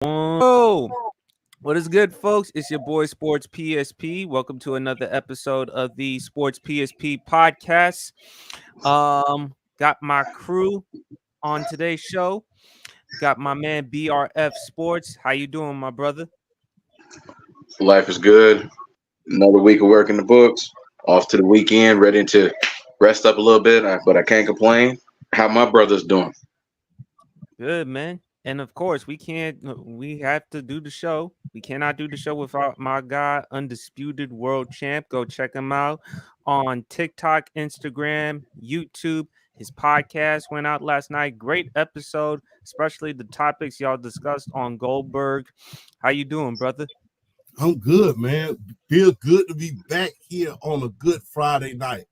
Oh, what is good, folks? It's your boy Sports PSP. Welcome to another episode of the Sports PSP podcast. Got my crew on today's show. Got my man BRF Sports. How you doing, my brother? Life is good. Another week of work in the books. Off to the weekend, ready to rest up a little bit, but I can't complain. How my brother's doing? Good, man. And of course, we have to do the show. We cannot do the show without my guy, Undisputed World Champ. Go check him out on TikTok, Instagram, YouTube. His podcast went out last night. Great episode, especially the topics y'all discussed on Goldberg. How you doing, brother? I'm good, man. Feel good to be back here on a good Friday night.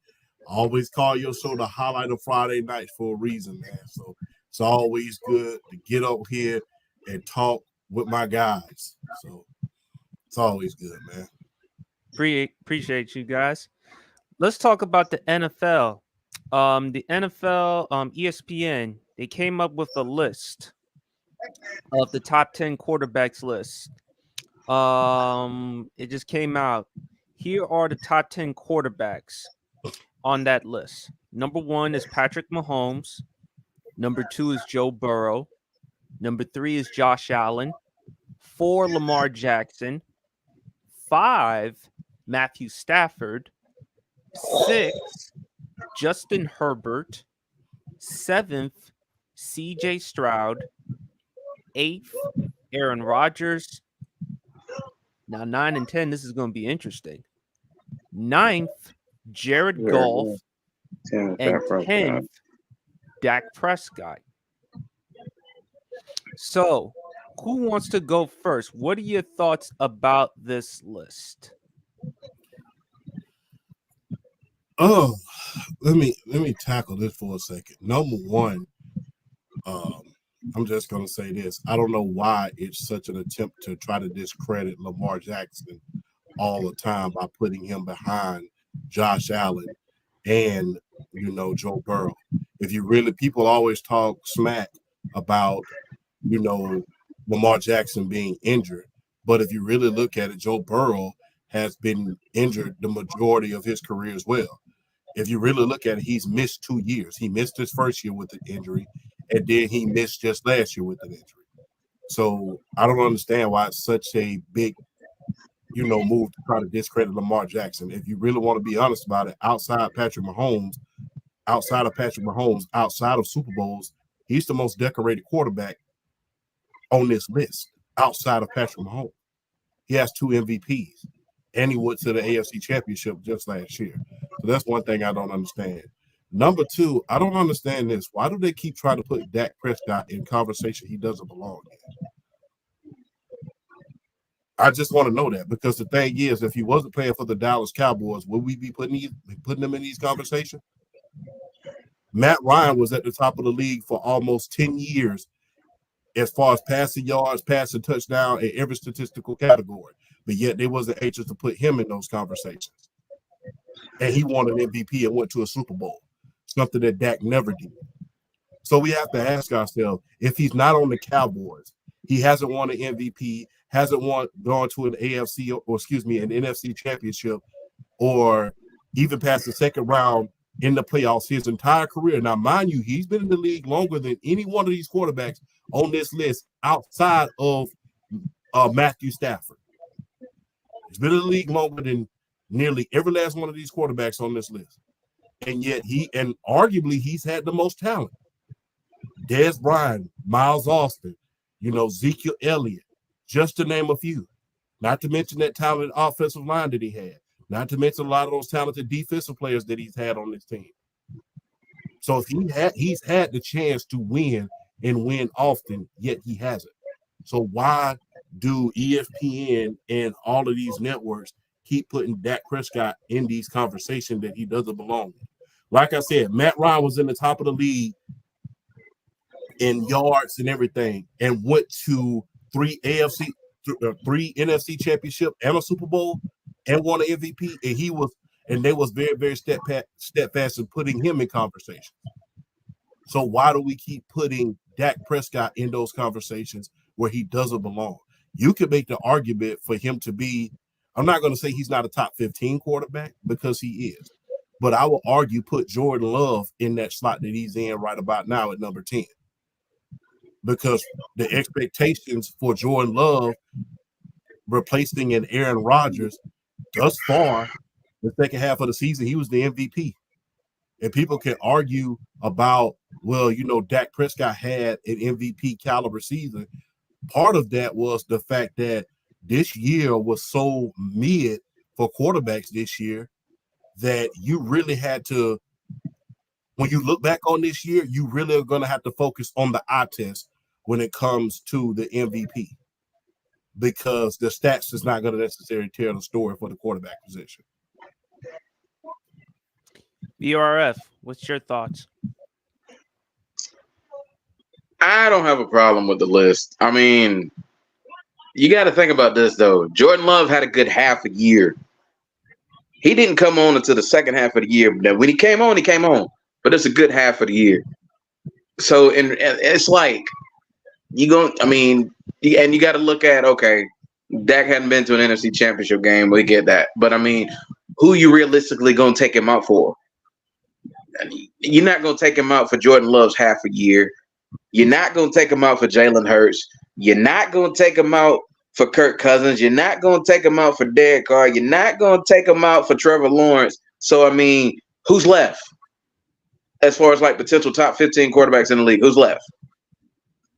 I always call your show the highlight of Friday nights for a reason, man. So it's always good to get up here and talk with my guys. So it's always good, man. Appreciate you guys. Let's talk about the NFL. The NFL, ESPN, they came up with a list of the top 10 quarterbacks list. It just came out. Here are the top 10 quarterbacks on that list. Number 1 is Patrick Mahomes. Number 2 is Joe Burrow. Number 3 is Josh Allen. 4, Lamar Jackson. 5, Matthew Stafford. 6, Justin Herbert. 7th, CJ Stroud. 8th, Aaron Rodgers. Now, 9 and 10, this is going to be interesting. 9th, Jared Goff. And 10th, Dak Prescott. So, who wants to go first? What are your thoughts about this list? Oh, let me tackle this for a second. Number one, I'm just gonna say this. I don't know why it's such an attempt to try to discredit Lamar Jackson all the time by putting him behind Josh Allen and Joe Burrow. If you really, people always talk smack about Lamar Jackson being injured, but if you really look at it, Joe Burrow has been injured the majority of his career as well. If you really look at it, he's missed 2 years. He missed his first year with an injury, and then he missed just last year with an injury. So I don't understand why it's such a big, move to try to discredit Lamar Jackson. If you really want to be honest about it, outside of Patrick Mahomes, outside of Super Bowls, he's the most decorated quarterback on this list outside of Patrick Mahomes. He has 2 MVPs, and he went to the AFC Championship just last year. So that's one thing I don't understand. Number 2, I don't understand this. Why do they keep trying to put Dak Prescott in conversation he doesn't belong in? I just want to know that, because the thing is, if he wasn't playing for the Dallas Cowboys, would we be putting him in these conversations? Matt Ryan was at the top of the league for almost 10 years as far as passing yards, passing touchdown, in every statistical category. But yet they wasn't anxious to put him in those conversations. And he won an MVP and went to a Super Bowl, something that Dak never did. So we have to ask ourselves, if he's not on the Cowboys, he hasn't won an MVP, hasn't gone to an an NFC championship, or even past the second round in the playoffs his entire career. Now, mind you, he's been in the league longer than any one of these quarterbacks on this list outside of Matthew Stafford. He's been in the league longer than nearly every last one of these quarterbacks on this list. And yet arguably he's had the most talent. Dez Bryant, Miles Austin, Ezekiel Elliott, just to name a few. Not to mention that talented offensive line that he had. Not to mention a lot of those talented defensive players that he's had on this team. So if he's had the chance to win and win often, yet he hasn't. So why do ESPN and all of these networks keep putting Dak Prescott in these conversations that he doesn't belong in? Like I said, Matt Ryan was in the top of the league in yards and everything, and went to 3 NFC championship and a Super Bowl and won an MVP, and they was very, very steadfast in putting him in conversation. So why do we keep putting Dak Prescott in those conversations where he doesn't belong. You could make the argument for him to be, I'm not going to say he's not a top 15 quarterback because he is, but I will argue put Jordan Love in that slot that he's in right about now at number 10. Because the expectations for Jordan Love replacing an Aaron Rodgers, thus far, the second half of the season, he was the MVP. And people can argue about, well, Dak Prescott had an MVP caliber season. Part of that was the fact that this year was so mid for quarterbacks this year that you really had to, when you look back on this year, you really are going to have to focus on the eye test when it comes to the MVP, because the stats is not going to necessarily tell the story for the quarterback position. BRF, what's your thoughts? I don't have a problem with the list. I mean, you got to think about this, though. Jordan Love had a good half a year. He didn't come on until the second half of the year. Now, when he came on, but it's a good half of the year. So, and it's like, you got to look at, okay, Dak hadn't been to an NFC Championship game. We get that. But, I mean, who you realistically going to take him out for? You're not going to take him out for Jordan Love's half a year. You're not going to take him out for Jalen Hurts. You're not going to take him out for Kirk Cousins. You're not going to take him out for Derek Carr. You're not going to take him out for Trevor Lawrence. So, I mean, who's left? As far as like potential top 15 quarterbacks in the league, who's left?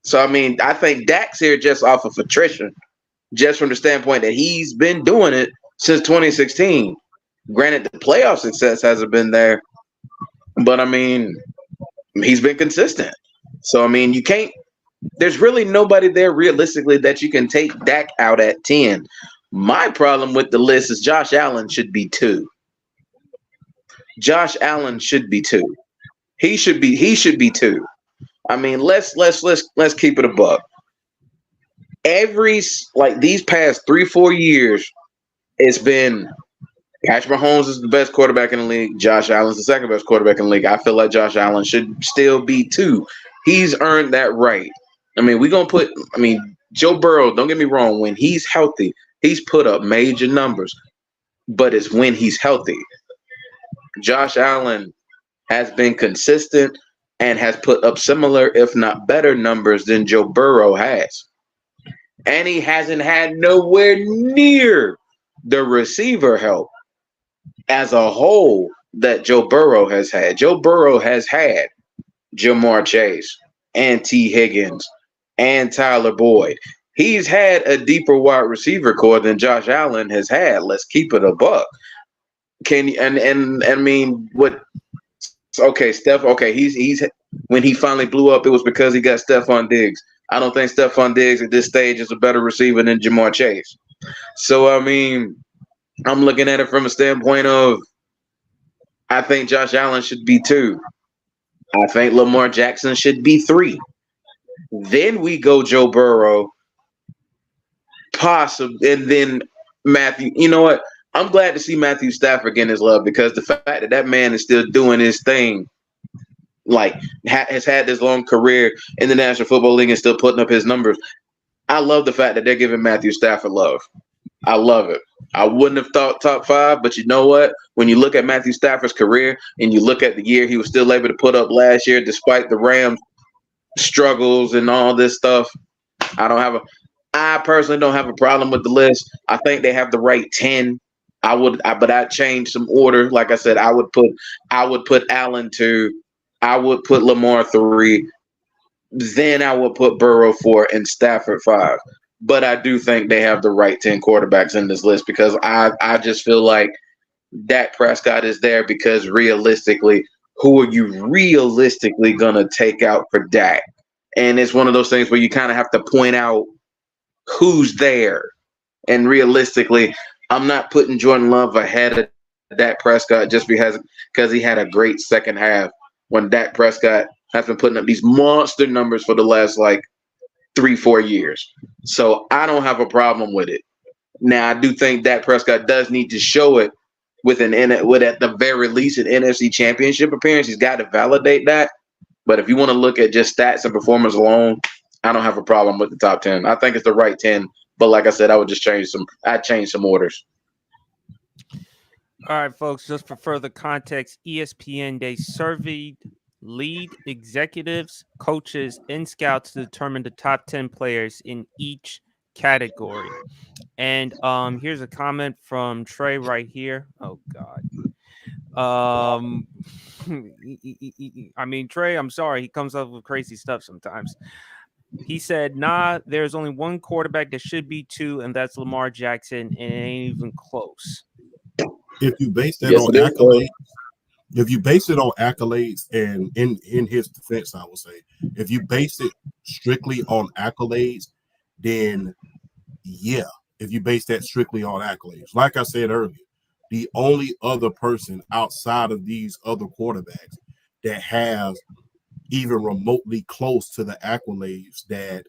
So, I mean, I think Dak's here just off of attrition, just from the standpoint that he's been doing it since 2016. Granted, the playoff success hasn't been there, but I mean, he's been consistent. So, I mean, there's really nobody there realistically that you can take Dak out at 10. My problem with the list is Josh Allen should be 2. Josh Allen should be 2. He should be 2. I mean, let's keep it a buck. These past 3-4 years, it's been Patrick Mahomes is the best quarterback in the league. Josh Allen's the second best quarterback in the league. I feel like Josh Allen should still be 2. He's earned that right. I mean, Joe Burrow, don't get me wrong, when he's healthy, he's put up major numbers, but it's when he's healthy. Josh Allen has been consistent and has put up similar, if not better, numbers than Joe Burrow has. And he hasn't had nowhere near the receiver help as a whole that Joe Burrow has had. Joe Burrow has had Jamar Chase and T. Higgins and Tyler Boyd. He's had a deeper wide receiver core than Josh Allen has had. Let's keep it a buck. He's when he finally blew up, it was because he got Stephon Diggs. I don't think Stephon Diggs at this stage is a better receiver than Jamar Chase. So, I mean, I'm looking at it from a standpoint of I think Josh Allen should be 2. I think Lamar Jackson should be 3. Then we go Joe Burrow, possibly, and then Matthew. You know what? I'm glad to see Matthew Stafford getting his love, because the fact that man is still doing his thing, like has had this long career in the National Football League and still putting up his numbers. I love the fact that they're giving Matthew Stafford love. I love it. I wouldn't have thought top 5, but you know what? When you look at Matthew Stafford's career and you look at the year he was still able to put up last year, despite the Rams' struggles and all this stuff, I personally don't have a problem with the list. I think they have the right 10. But I'd change some order. Like I said, I would put Allen 2. I would put Lamar 3. Then I would put Burrow 4 and Stafford 5. But I do think they have the right 10 quarterbacks in this list, because I just feel like Dak Prescott is there because realistically, who are you realistically going to take out for Dak? And it's one of those things where you kind of have to point out who's there. And realistically, I'm not putting Jordan Love ahead of Dak Prescott just because he had a great second half, when Dak Prescott has been putting up these monster numbers for the last 3-4 years. So I don't have a problem with it. Now, I do think Dak Prescott does need to show it with at the very least an NFC Championship appearance. He's got to validate that. But if you want to look at just stats and performance alone, I don't have a problem with the top 10. I think it's the right 10. But like I said, I would just change some. I'd change some orders. All right, folks, just for further context, ESPN, they surveyed lead executives, coaches, and scouts to determine the top 10 players in each category. And here's a comment from Trey right here. Oh God. I mean, Trey, I'm sorry, he comes up with crazy stuff sometimes. He said, "Nah, there's only one quarterback. There should be two, and that's Lamar Jackson, and it ain't even close." If you base that Yes, on it is. accolades, if you base it on accolades, and in his defense, I would say, if you base it strictly on accolades, then yeah. If you base that strictly on accolades, like I said earlier, the only other person outside of these other quarterbacks that has even remotely close to the accolades that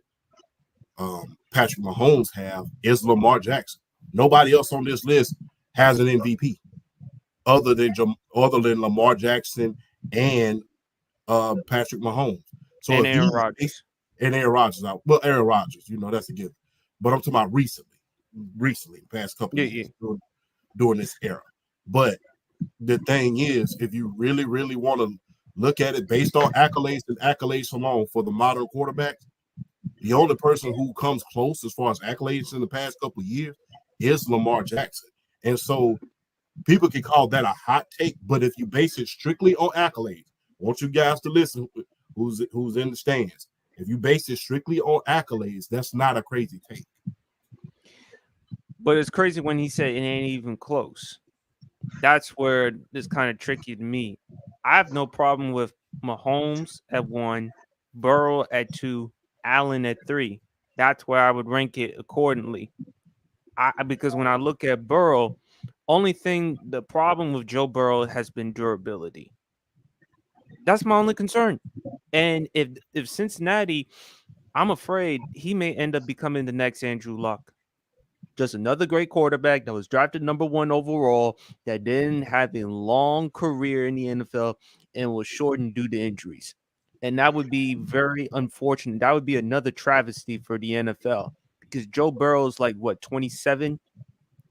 Patrick Mahomes have is Lamar Jackson. Nobody else on this list has an MVP other than Lamar Jackson and Patrick Mahomes. So And if Aaron you Rodgers. and Aaron Rodgers out, well, Aaron Rodgers, that's a given. But I'm talking about recently, the past couple of years during this era. But the thing is, if you really, really want to look at it based on accolades and accolades alone for the modern quarterbacks, the only person who comes close as far as accolades in the past couple of years is Lamar Jackson. And so people can call that a hot take, but if you base it strictly on accolades, I want you guys to listen who's in the stands. If you base it strictly on accolades, that's not a crazy take. But it's crazy when he said it ain't even close. That's where it's kind of tricky to me. I have no problem with Mahomes at 1, Burrow at 2, Allen at 3. That's where I would rank it accordingly. Because when I look at Burrow, the problem with Joe Burrow has been durability. That's my only concern. And if Cincinnati, I'm afraid he may end up becoming the next Andrew Luck. Just another great quarterback that was drafted number 1 overall that didn't have a long career in the NFL and was shortened due to injuries. And that would be very unfortunate. That would be another travesty for the NFL because Joe Burrow is like, what, 27,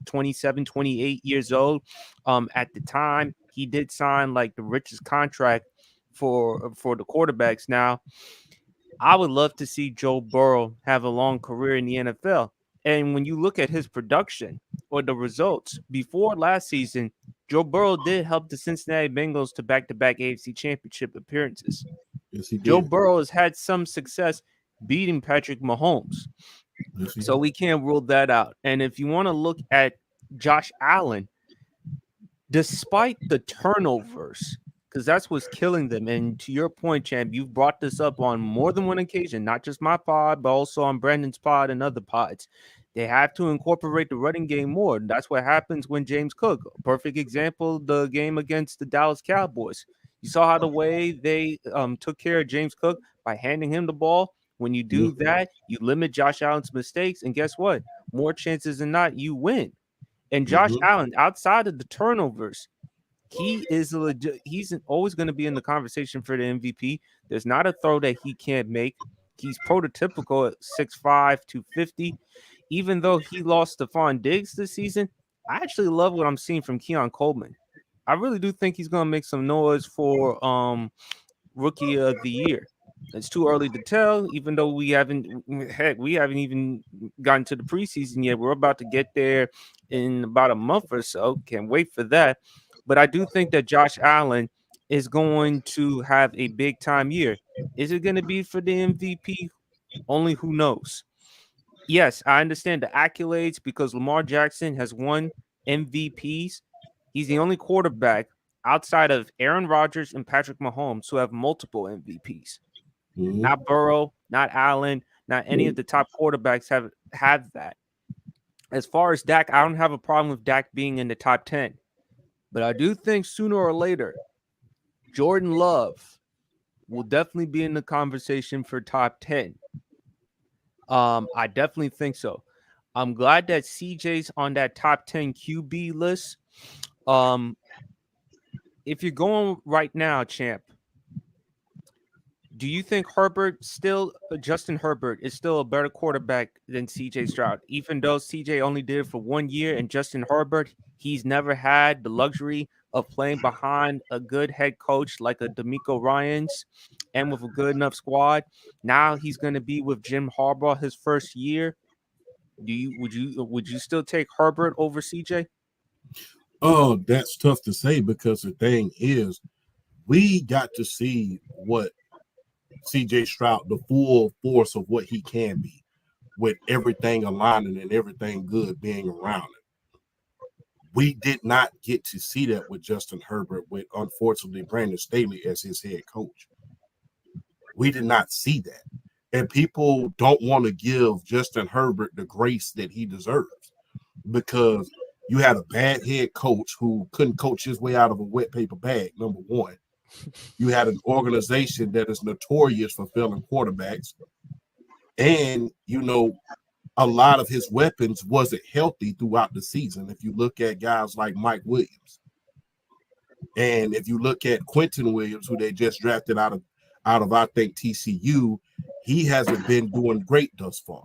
28 years old. At the time, he did sign like the richest contract for the quarterbacks. Now, I would love to see Joe Burrow have a long career in the NFL. And when you look at his production or the results before last season, Joe Burrow did help the Cincinnati Bengals to back-to-back AFC Championship appearances. Yes, he did. Joe Burrow has had some success beating Patrick Mahomes. Yes, so we can't rule that out. And if you want to look at Josh Allen, despite the turnovers, because that's what's killing them. And to your point, Champ, you've brought this up on more than one occasion, not just my pod, but also on Brandon's pod and other pods. They have to incorporate the running game more. That's what happens when James Cook, perfect example, the game against the Dallas Cowboys. You saw how the way they took care of James Cook by handing him the ball. When you do that, you limit Josh Allen's mistakes. And guess what? More chances than not, you win. And Josh Allen, outside of the turnovers, he is he's always going to be in the conversation for the MVP. There's not a throw that he can't make. He's prototypical at 6'5", 250. Even though he lost Stephon Diggs this season, I actually love what I'm seeing from Keon Coleman. I really do think he's going to make some noise for Rookie of the Year. It's too early to tell, even though we haven't even gotten to the preseason yet. We're about to get there in about a month or so. Can't wait for that. But I do think that Josh Allen is going to have a big time year. Is it going to be for the MVP? Only who knows. Yes, I understand the accolades because Lamar Jackson has won MVPs. He's the only quarterback outside of Aaron Rodgers and Patrick Mahomes who have multiple MVPs. Not Burrow, not Allen, not any of the top quarterbacks have that. As far as Dak, I don't have a problem with Dak being in the top 10. But I do think sooner or later, Jordan Love will definitely be in the conversation for top 10. I definitely think so. I'm glad that CJ's on that top 10 QB list. If you're going right now, Champ, Do you think Justin Herbert is still a better quarterback than CJ Stroud? Even though CJ only did it for 1 year and Justin Herbert, he's never had the luxury of playing behind a good head coach like a D'Amico Ryans and with a good enough squad. Now he's going to be with Jim Harbaugh his first year. Would you still take Herbert over CJ? Oh, that's tough to say because the thing is, we got to see what CJ Stroud, the full force of what he can be, with everything aligning and everything good being around him. We did not get to see that with Justin Herbert, with unfortunately Brandon Staley as his head coach. We did not see that. And people don't want to give Justin Herbert the grace that he deserves because you had a bad head coach who couldn't coach his way out of a wet paper bag, number one. You had an organization that is notorious for failing quarterbacks. And, a lot of his weapons wasn't healthy throughout the season. If you look at guys like Mike Williams, and if you look at Quentin Williams, who they just drafted out of I think TCU, he hasn't been doing great thus far.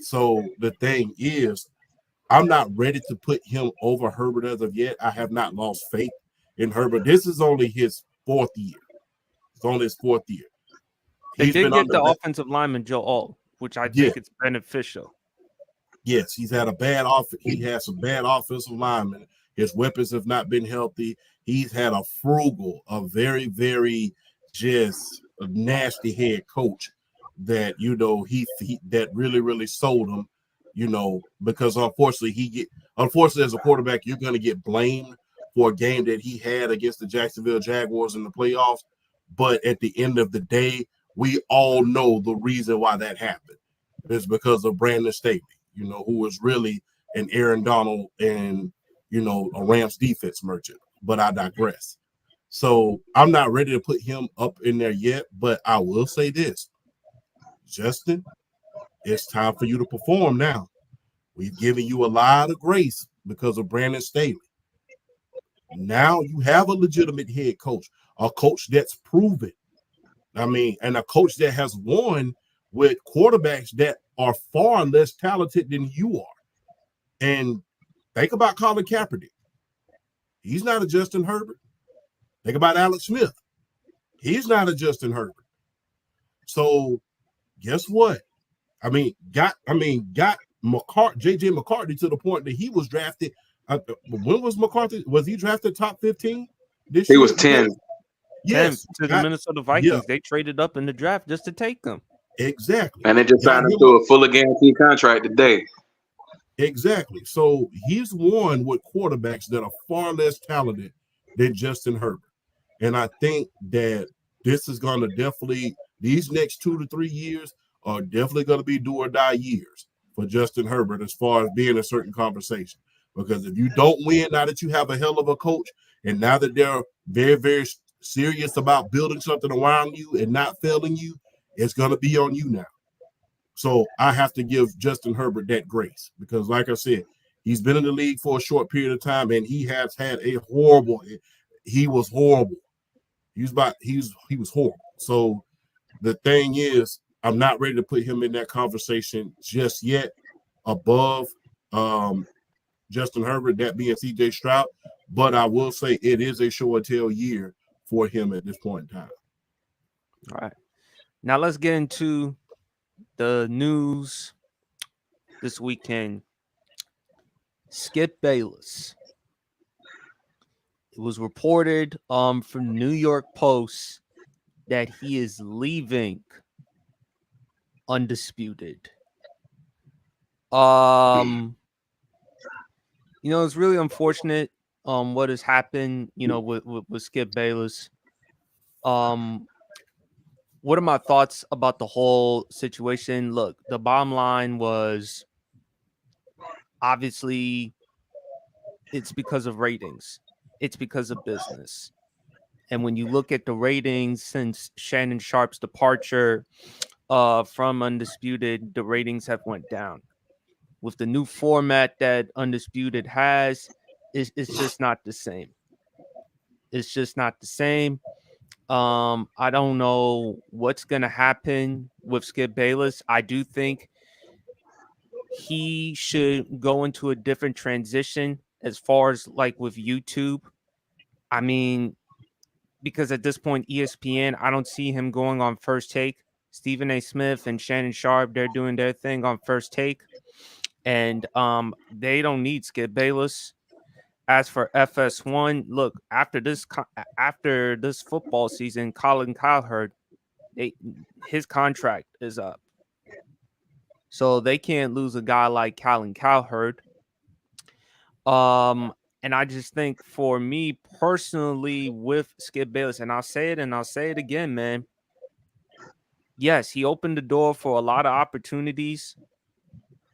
So the thing is, I'm not ready to put him over Herbert as of yet. I have not lost faith in Herbert. This is only his 4th year. It's only his 4th year. They did get the offensive lineman Joe Alt, which I think it's beneficial. Yes, he has some bad offensive linemen. His weapons have not been healthy. He's had a very, very just a nasty head coach that he that really, really sold him, because unfortunately as a quarterback, you're gonna get blamed for a game that he had against the Jacksonville Jaguars in the playoffs. But at the end of the day, we all know the reason why that happened. It's because of Brandon Staley, who was really an Aaron Donald and, a Rams defense merchant. But I digress. So I'm not ready to put him up in there yet, but I will say this. Justin, it's time for you to perform now. We've given you a lot of grace because of Brandon Staley. Now you have a legitimate head coach, a coach that's proven. And a coach that has won with quarterbacks that are far less talented than you are. And think about Colin Kaepernick. He's not a Justin Herbert. Think about Alex Smith. He's not a Justin Herbert. So guess what? Got JJ McCarthy to the point that he was drafted. When was McCarthy? Was he drafted top 15 this year? He was 10. Yes, to the Minnesota Vikings. Yeah. They traded up in the draft just to take him. Exactly. And they just signed him to a fully guaranteed contract today. Exactly. So he's won with quarterbacks that are far less talented than Justin Herbert. And I think that this is going to definitely, these next 2 to 3 years are definitely going to be do or die years for Justin Herbert as far as being a certain conversation. Because if you don't win, now that you have a hell of a coach, and now that they're very, very serious about building something around you and not failing you, it's going to be on you now. So I have to give Justin Herbert that grace because, like I said, he's been in the league for a short period of time, and he has had he was horrible. He was horrible. So the thing is, I'm not ready to put him in that conversation just yet above Justin Herbert, that being CJ Stroud. But I will say it is a show and tell year for him at this point in time. All right. Now let's get into the news this weekend. Skip Bayless. It was reported from the New York Post that he is leaving Undisputed. It's really unfortunate what has happened, with Skip Bayless. What are my thoughts about the whole situation? Look, the bottom line was obviously it's because of ratings. It's because of business. And when you look at the ratings since Shannon Sharp's departure from Undisputed, the ratings have went down. With the new format that Undisputed has, it's just not the same. It's just not the same. I don't know what's gonna happen with Skip Bayless. I do think he should go into a different transition as far as like with YouTube. I mean, because at this point, ESPN, I don't see him going on First Take. Stephen A. Smith and Shannon Sharp, they're doing their thing on First Take, and they don't need Skip Bayless. As for FS1, look, after this football season, Colin Cowherd, his contract is up, so they can't lose a guy like Colin Cowherd. And I just think for me personally with Skip Bayless, and I'll say it and I'll say it again, man. Yes, he opened the door for a lot of opportunities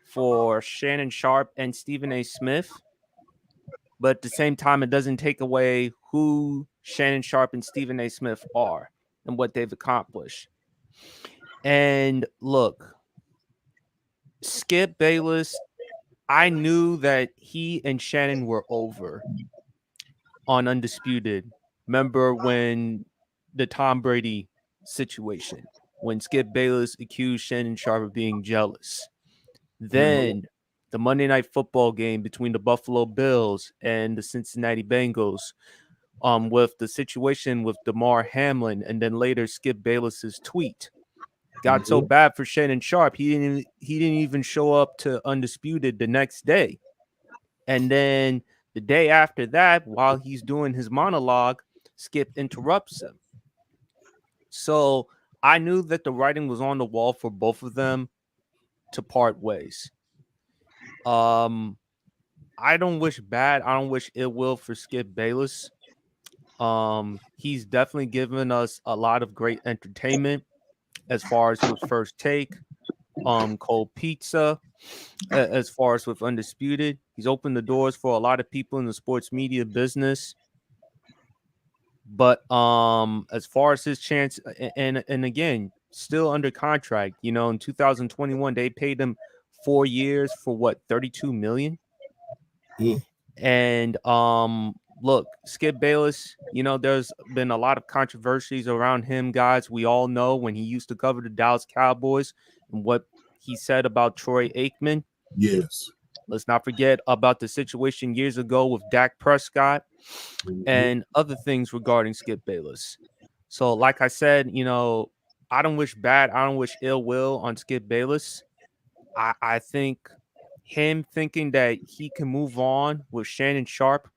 for Shannon Sharp and Stephen A. Smith. But at the same time, it doesn't take away who Shannon Sharp and Stephen A. Smith are and what they've accomplished. And look, Skip Bayless, I knew that he and Shannon were over on Undisputed. Remember when the Tom Brady situation, when Skip Bayless accused Shannon Sharp of being jealous. Then the Monday Night Football game between the Buffalo Bills and the Cincinnati Bengals, with the situation with Damar Hamlin, and then later Skip Bayless's tweet. Got so bad for Shannon Sharp, he didn't even show up to Undisputed the next day. And then the day after that, while he's doing his monologue, Skip interrupts him. So I knew that the writing was on the wall for both of them to part ways. I don't wish bad. I don't wish ill will for Skip Bayless. He's definitely given us a lot of great entertainment as far as with First Take, Cold Pizza, as far as with Undisputed. He's opened the doors for a lot of people in the sports media business. But as far as his chance, and again, still under contract, you know, in 2021, they paid him 4 years for what, 32 million? And look, Skip Bayless, you know, there's been a lot of controversies around him, guys. We all know when he used to cover the Dallas Cowboys and what he said about Troy Aikman. Yes. Let's not forget about the situation years ago with Dak Prescott and other things regarding Skip Bayless. So, like I said, you know, I don't wish bad. I don't wish ill will on Skip Bayless. I think him thinking that he can move on with Shannon Sharp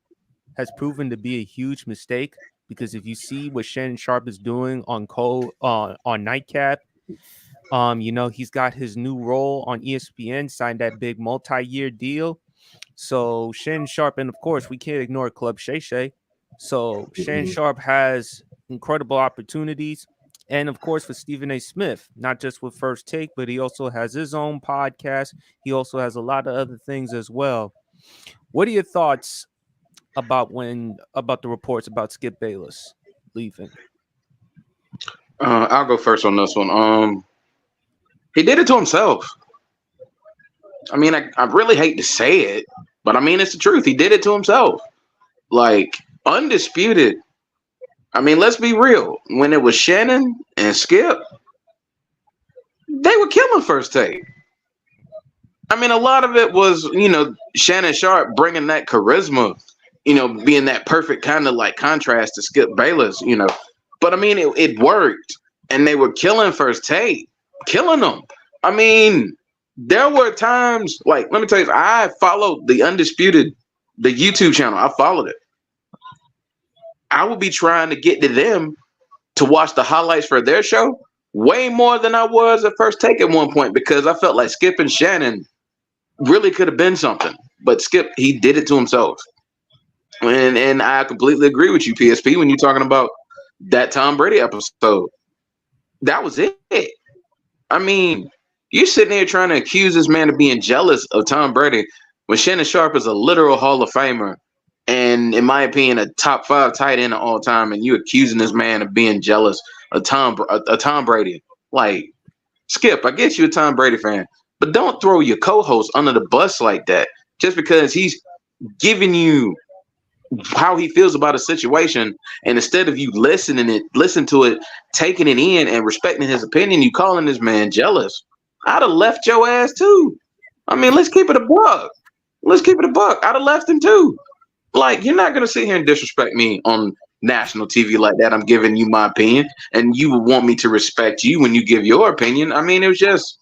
has proven to be a huge mistake, because if you see what Shannon Sharp is doing on Nightcap, you know, he's got his new role on ESPN, signed that big multi-year deal. So Shannon Sharp, and of course, we can't ignore Club Shay Shay. So Shannon Sharp has incredible opportunities. And of course, for Stephen A. Smith, not just with First Take, but he also has his own podcast. He also has a lot of other things as well. What are your thoughts about the reports about Skip Bayless leaving? I'll go first on this one. He did it to himself. I mean, I really hate to say it, but I mean, it's the truth. He did it to himself. Like, Undisputed. I mean, let's be real. When it was Shannon and Skip, they were killing First Take. I mean, a lot of it was, you know, Shannon Sharp bringing that charisma, you know, being that perfect kind of like contrast to Skip Bayless, you know. But I mean, it worked, and they were killing First Take, killing them. I mean, there were times, like, let me tell you, I followed the Undisputed, the YouTube channel. I followed it. I would be trying to get to them to watch the highlights for their show way more than I was at First Take at one point, because I felt like Skip and Shannon really could have been something. But Skip, he did it to himself. And I completely agree with you, PSP, when you're talking about that Tom Brady episode. That was it. I mean, you're sitting there trying to accuse this man of being jealous of Tom Brady when Shannon Sharp is a literal Hall of Famer and, in my opinion, a top 5 tight end of all time, and you accusing this man of being jealous of Tom Brady. Like, Skip, I guess you're a Tom Brady fan, but don't throw your co-host under the bus like that just because he's giving you how he feels about a situation, and instead of you listen to it, taking it in and respecting his opinion, you calling this man jealous. I'd have left your ass too. I mean, let's keep it a buck. Let's keep it a buck. I'd have left him too. Like, you're not gonna sit here and disrespect me on national TV like that. I'm giving you my opinion, and you would want me to respect you when you give your opinion. I mean, it was just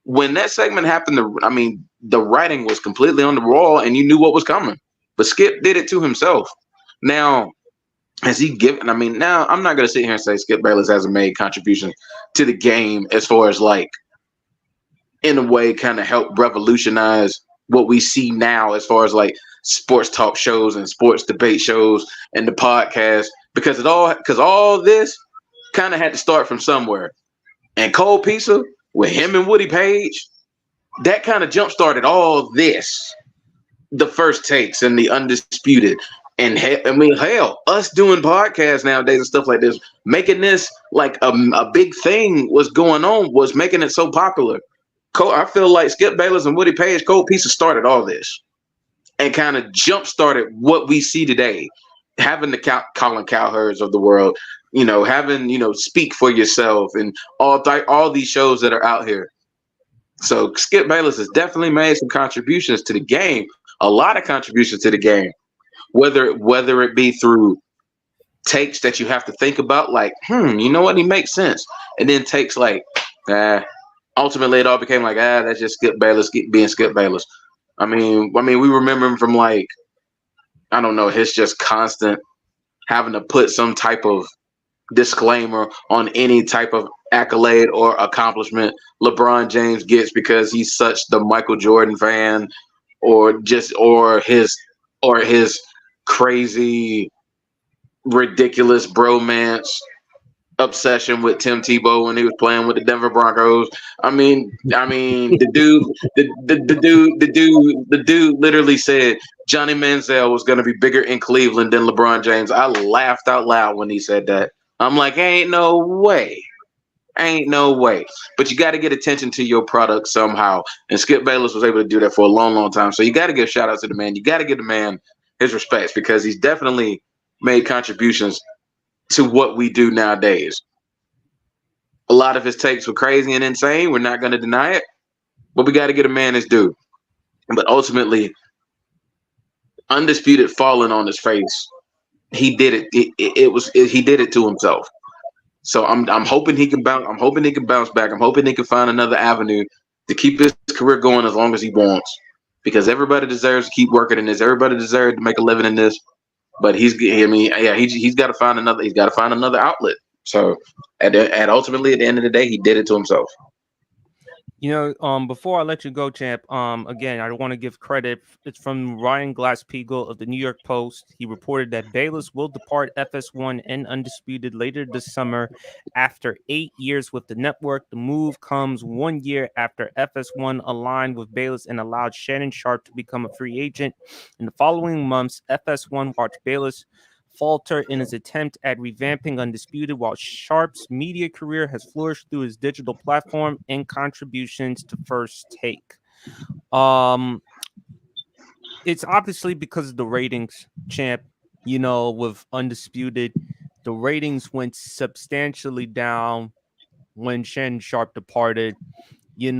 when that segment happened. The writing was completely on the wall, and you knew what was coming. But Skip did it to himself. Now, has he given? I mean, now I'm not gonna sit here and say Skip Bayless hasn't made contributions to the game as far as like, in a way, kind of help revolutionize what we see now as far as like sports talk shows and sports debate shows and the podcast, because all this kind of had to start from somewhere. And Cole Pizza with him and Woody Page, that kind of jump started all this. The First Takes and the Undisputed. And hell, us doing podcasts nowadays and stuff like this, making this like a big thing was going on, was making it so popular. I feel like Skip Bayless and Woody Page, Cole Pizza started all this and kind of jump started what we see today. Having the Colin Cowherds of the world, having, Speak for Yourself and all these shows that are out here. So Skip Bayless has definitely made some contributions to the game, a lot of contributions to the game, whether it be through takes that you have to think about, like, you know what, he makes sense, and then takes like, ultimately it all became like, that's just Skip Bayless being Skip Bayless. I mean, we remember him from like, I don't know, his just constant having to put some type of disclaimer on any type of accolade or accomplishment LeBron James gets because he's such the Michael Jordan fan, or his crazy, ridiculous bromance obsession with Tim Tebow when he was playing with the Denver Broncos. I mean, the dude literally said Johnny Manziel was going to be bigger in Cleveland than LeBron James. I laughed out loud when he said that. I'm like, ain't no way. But you got to get attention to your product somehow. And Skip Bayless was able to do that for a long, long time. So you got to give shout out to the man. You got to give the man his respects, because he's definitely made contributions to what we do nowadays. A lot of his takes were crazy and insane. We're not going to deny it, but we got to get a man his due. But ultimately, Undisputed falling on his face, he did it. He did it to himself. So I'm hoping he can bounce. I'm hoping he can bounce back. I'm hoping he can find another avenue to keep his career going as long as he wants, because everybody deserves to keep working in this. Everybody deserves to make a living in this. But he's got to find another. He's got to find another outlet. So ultimately, at the end of the day, he did it to himself. Before I let you go, champ, again, I want to give credit. It's from Ryan Glass-Steagall of the New York Post. He reported that Bayless will depart FS1 and Undisputed later this summer after 8 years with the network. The move comes 1 year after FS1 aligned with Bayless and allowed Shannon Sharpe to become a free agent. In the following months, FS1 watched Bayless falter in his attempt at revamping Undisputed, while Sharpe's media career has flourished through his digital platform and contributions to First Take. It's obviously because of the ratings, champ. With Undisputed, the ratings went substantially down when Shannon Sharpe departed. I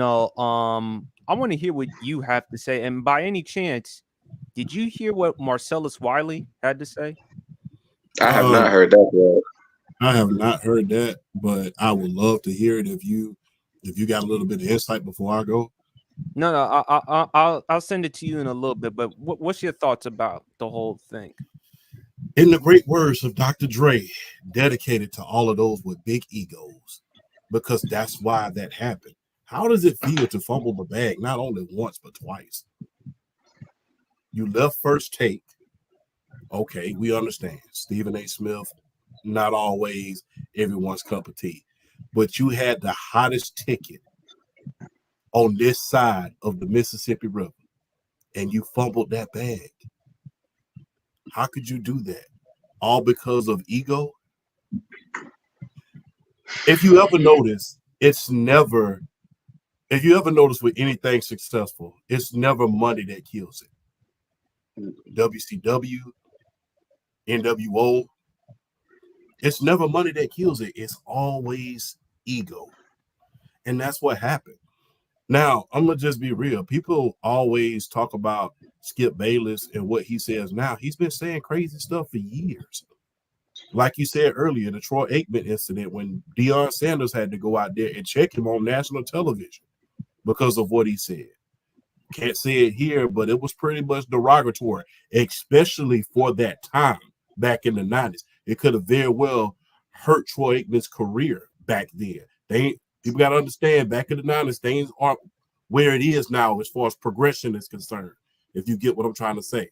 want to hear what you have to say. And by any chance, did you hear what Marcellus Wiley had to say? I have not heard that yet. I have not heard that, but I would love to hear it if you got a little bit of insight before I go. No, I'll send it to you in a little bit. But what's your thoughts about the whole thing? In the great words of Dr. Dre, dedicated to all of those with big egos, because that's why that happened. How does it feel to fumble the bag not only once but twice? You left First Take. Okay, we understand. Stephen A. Smith, not always everyone's cup of tea. But you had the hottest ticket on this side of the Mississippi River, and you fumbled that bag. How could you do that? All because of ego? If you ever notice with anything successful, it's never money that kills it. WCW, NWO. It's never money that kills it. It's always ego. And that's what happened. Now, I'm going to just be real. People always talk about Skip Bayless and what he says now. He's been saying crazy stuff for years. Like you said earlier, the Troy Aikman incident when Deion Sanders had to go out there and check him on national television because of what he said. Can't say it here, but it was pretty much derogatory, especially for that time back in the 90s. It could have very well hurt Troy Aikman's career back then. People got to understand, back in the 90s, things aren't where it is now as far as progression is concerned, if you get what I'm trying to say.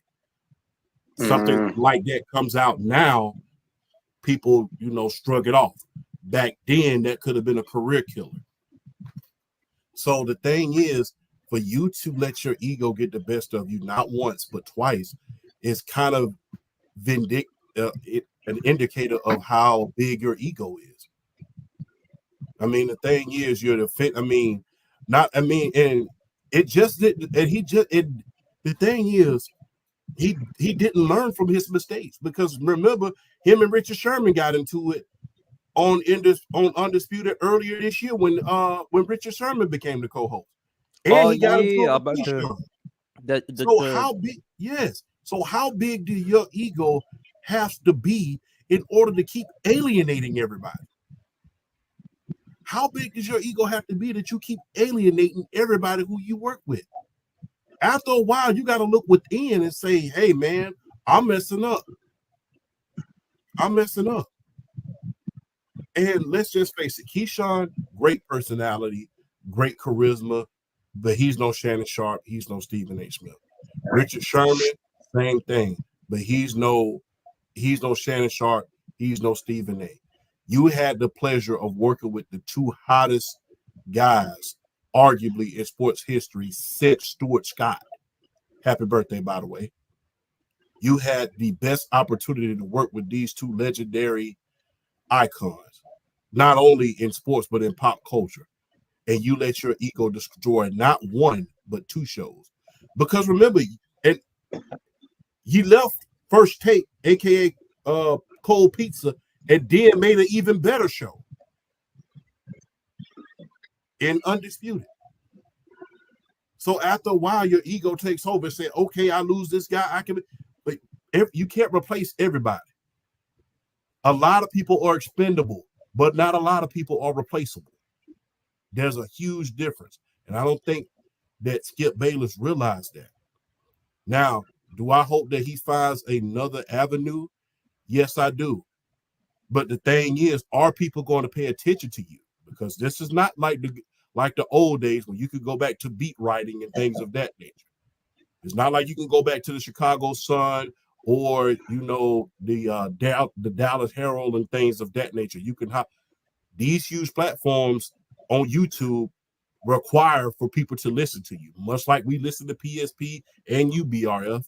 Something like that comes out now, people, shrug it off. Back then, that could have been a career killer. So the thing is, for you to let your ego get the best of you, not once, but twice, is kind of an indicator of how big your ego is. I mean, the thing is, and it just didn't, the thing is, he didn't learn from his mistakes, because remember, him and Richard Sherman got into it on Undisputed earlier this year when Richard Sherman became the co-host. And he got into it with Keyshawn. How big? Yes. So how big do your ego have to be in order to keep alienating everybody? How big does your ego have to be that you keep alienating everybody who you work with? After a while, you got to look within and say, hey, man, I'm messing up. And let's just face it, Keyshawn, great personality, great charisma, but he's no Shannon Sharp. He's no Stephen A. Smith. Richard Sherman, same thing, but he's no Shannon Sharp. He's no Stephen A. You had the pleasure of working with the two hottest guys, arguably in sports history, since Stuart Scott. Happy birthday, by the way. You had the best opportunity to work with these two legendary icons, not only in sports, but in pop culture. And you let your ego destroy not one, but two shows. Because remember, and you left First Take, a.k.a. Cold Pizza, and then made an even better show in Undisputed. So after a while, your ego takes over and says, okay, I lose this guy. But you can't replace everybody. A lot of people are expendable, but not a lot of people are replaceable. There's a huge difference. And I don't think that Skip Bayless realized that. Now, do I hope that he finds another avenue? Yes, I do. But the thing is, are people going to pay attention to you? Because this is not like the old days when you could go back to beat writing and things of that nature. It's not like you can go back to the Chicago Sun or the Dallas Herald and things of that nature. You can have these huge platforms on YouTube require for people to listen to you, much like we listen to PSP and UBRF.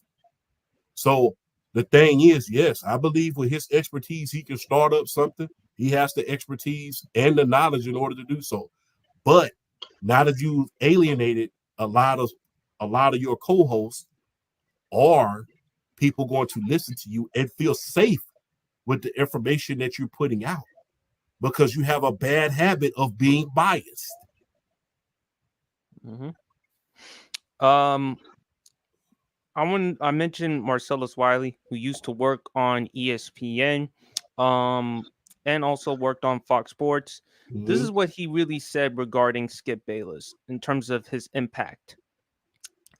So the thing is, yes, I believe with his expertise, he can start up something. He has the expertise and the knowledge in order to do so. But now that you've alienated a lot of your co-hosts, are people going to listen to you and feel safe with the information that you're putting out? Because you have a bad habit of being biased. Mm-hmm. I mentioned Marcellus Wiley, who used to work on ESPN, and also worked on Fox Sports. Mm-hmm. This is what he really said regarding Skip Bayless in terms of his impact.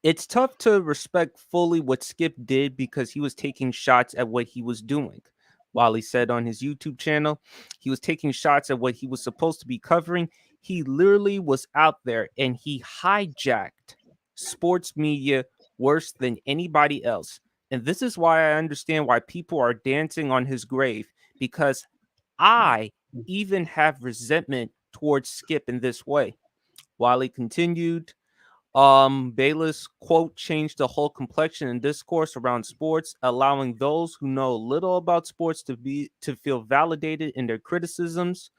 It's tough to respect fully what Skip did because he was taking shots at what he was doing. Wiley said on his YouTube channel, he was taking shots at what he was supposed to be covering. He literally was out there and he hijacked sports media worse than anybody else. And this is why I understand why people are dancing on his grave, because I even have resentment towards Skip in this way. Wiley continued, Bayless, quote, changed the whole complexion and discourse around sports, allowing those who know little about sports to feel validated in their criticisms.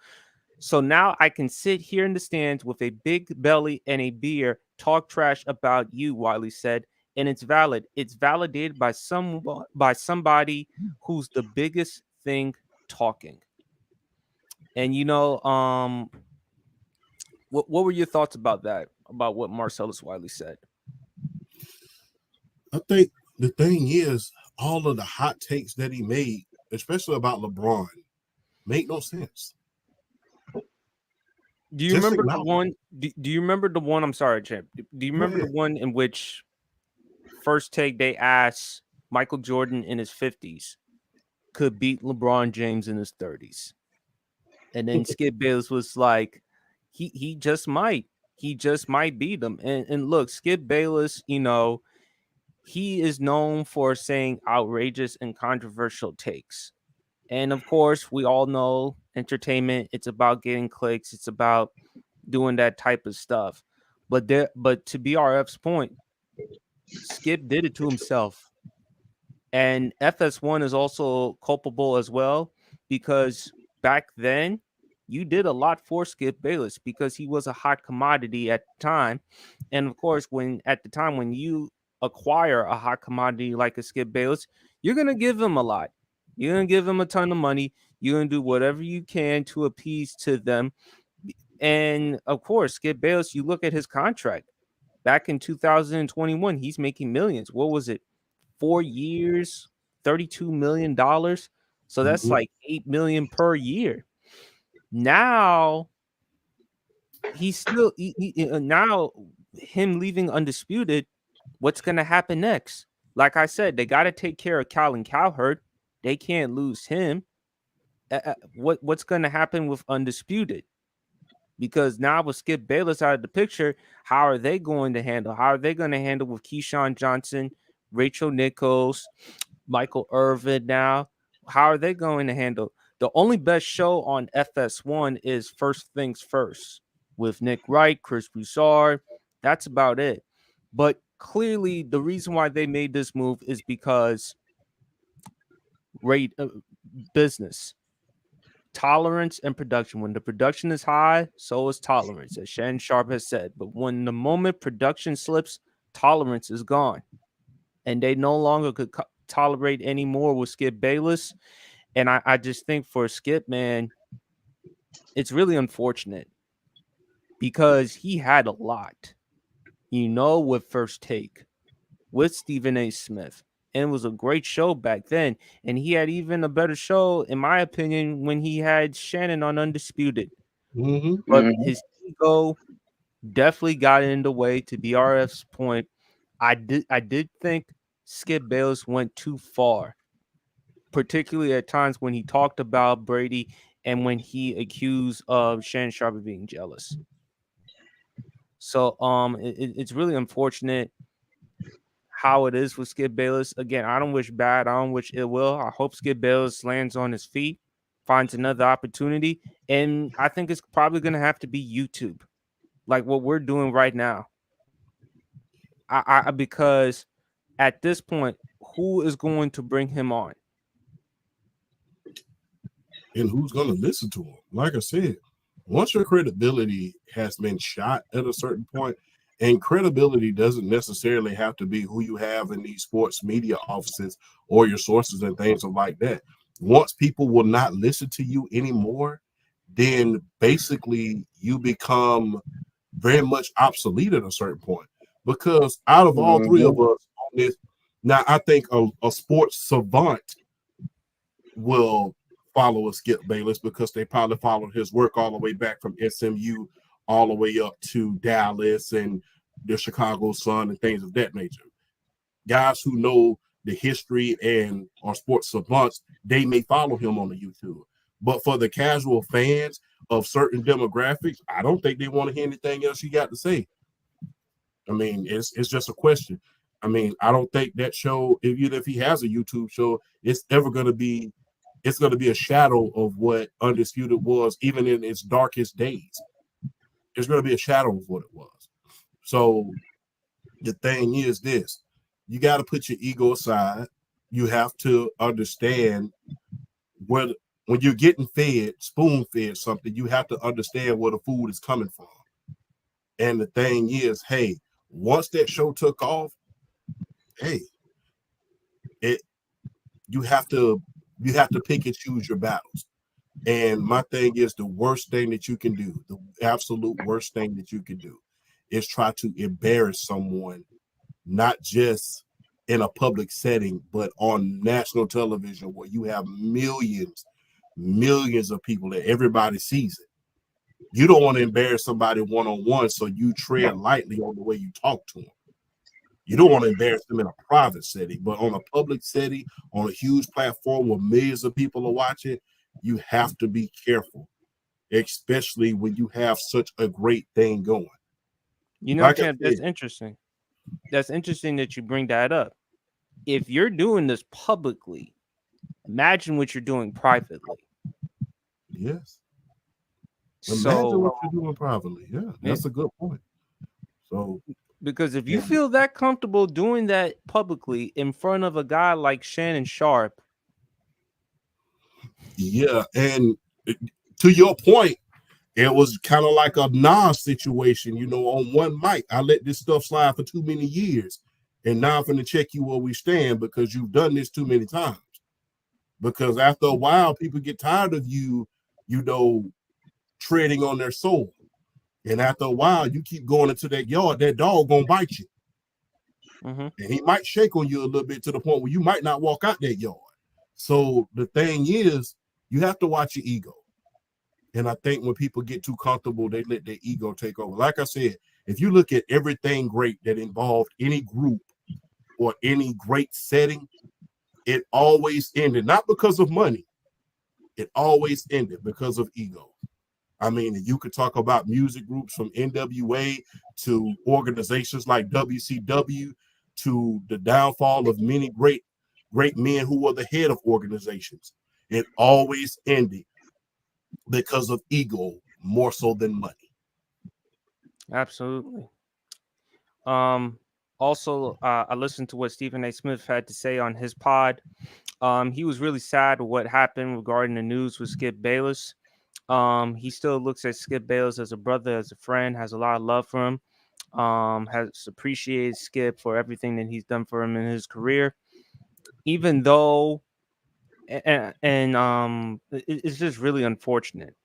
So now I can sit here in the stands with a big belly and a beer, talk trash about you, Wiley said, and it's valid. It's validated by somebody who's the biggest thing talking. And what were your thoughts about that? About what Marcellus Wiley said? I think the thing is, all of the hot takes that he made, especially about LeBron, make no sense. Do you Just remember the acknowledge. one? Do you remember the one? I'm sorry, Champ. Do you remember the ahead. one in which First Take they asked Michael Jordan in his 50s could beat LeBron James in his 30s, and then Skip Bayless was like, he just might. He just might beat him. And look, Skip Bayless, he is known for saying outrageous and controversial takes. And of course, we all know entertainment, it's about getting clicks, it's about doing that type of stuff. But to BRF's point, Skip did it to himself. And FS1 is also culpable as well, because back then you did a lot for Skip Bayless because he was a hot commodity at the time. And of course, when you acquire a hot commodity like a Skip Bayless, you're going to give him a lot. You're going to give him a ton of money. You're going to do whatever you can to appease to them. And of course, Skip Bayless, you look at his contract back in 2021, he's making millions. What was it? 4 years, $32 million. So that's like $8 million per year. Now he's still now him leaving undisputed. What's going to happen next? Like I said, they got to take care of Colin Cowherd. They can't lose him. What's going to happen with undisputed? Because now with Skip Bayless out of the picture, how are they going to handle? How are they going to handle with Keyshawn Johnson, Rachel Nichols, Michael Irvin now? How are they going to handle? The only best show on FS1 is First Things First with Nick Wright, Chris Broussard. That's about it. But clearly the reason why they made this move is because business. Tolerance and production. When the production is high, so is tolerance, as Shannon Sharp has said. But when the moment production slips, tolerance is gone. And they no longer could tolerate anymore with Skip Bayless. And I just think for Skip, man, it's really unfortunate because he had a lot, with First Take, with Stephen A. Smith. And it was a great show back then. And he had even a better show, in my opinion, when he had Shannon on Undisputed. But his ego definitely got in the way. To BRF's point, I did think Skip Bayless went too far, particularly at times when he talked about Brady and when he accused of Shannon Sharp of being jealous. So it's really unfortunate how it is with Skip Bayless. Again, I don't wish bad. I don't wish ill will. I hope Skip Bayless lands on his feet, finds another opportunity. And I think it's probably going to have to be YouTube, like what we're doing right now. Because at this point, who is going to bring him on? And who's going to listen to him? Like I said, once your credibility has been shot at a certain point, and credibility doesn't necessarily have to be who you have in these sports media offices or your sources and things like that. Once people will not listen to you anymore, then basically you become very much obsolete at a certain point. Because out of all three of us on this, now I think a sports savant will follow a Skip Bayless because they probably followed his work all the way back from SMU all the way up to Dallas and the Chicago Sun and things of that nature. Guys who know the history and are sports savants, they may follow him on the YouTube. But for the casual fans of certain demographics, I don't think they want to hear anything else you got to say. I mean, it's just a question. I mean, I don't think that show, even if he has a YouTube show, it's going to be a shadow of what Undisputed was, even in its darkest days. It's going to be a shadow of what it was. So the thing is this, you got to put your ego aside. You have to understand when you're getting fed, spoon-fed something, you have to understand where the food is coming from. And the thing is, hey, once that show took off, hey, it you have to pick and choose your battles. And my thing is, the worst thing that you can do, the absolute worst thing that you can do, is try to embarrass someone, not just in a public setting, but on national television where you have millions of people that everybody sees it. You don't want to embarrass somebody one-on-one, so you tread lightly on the way you talk to them. You don't want to embarrass them in a private setting, but on a public setting, on a huge platform where millions of people are watching, you have to be careful, especially when you have such a great thing going. You know, Like I Champ, that's said, interesting. That's interesting that you bring that up. If you're doing this publicly, imagine what you're doing privately. yes. Imagine So, what you're doing privately. Yeah, yeah, that's a good point. So, because if you and feel that comfortable doing that publicly in front of a guy like Shannon Sharp, yeah, and to your point, it was kind of like a Nas situation, on one mic. I let this stuff slide for too many years, and now I'm going to check you where we stand because you've done this too many times. Because after a while, people get tired of you know, treading on their soul. And after a while, you keep going into that yard, that dog gonna bite you. mm-hmm. And he might shake on you a little bit to the point where you might not walk out that yard. So the thing is, you have to watch your ego. And I think when people get too comfortable, they let their ego take over. Like I said, if you look at everything great that involved any group or any great setting, it always ended, not because of money, it always ended because of ego. I mean, you could talk about music groups from NWA to organizations like WCW to the downfall of many great men who were the head of organizations. It always ended because of ego more so than money. Absolutely. Also, I listened to what Stephen A. Smith had to say on his pod. He was really sad with what happened regarding the news with Skip Bayless. He still looks at Skip Bayless as a brother, as a friend, has a lot of love for him. Has appreciated Skip for everything that he's done for him in his career, even though, it's just really unfortunate.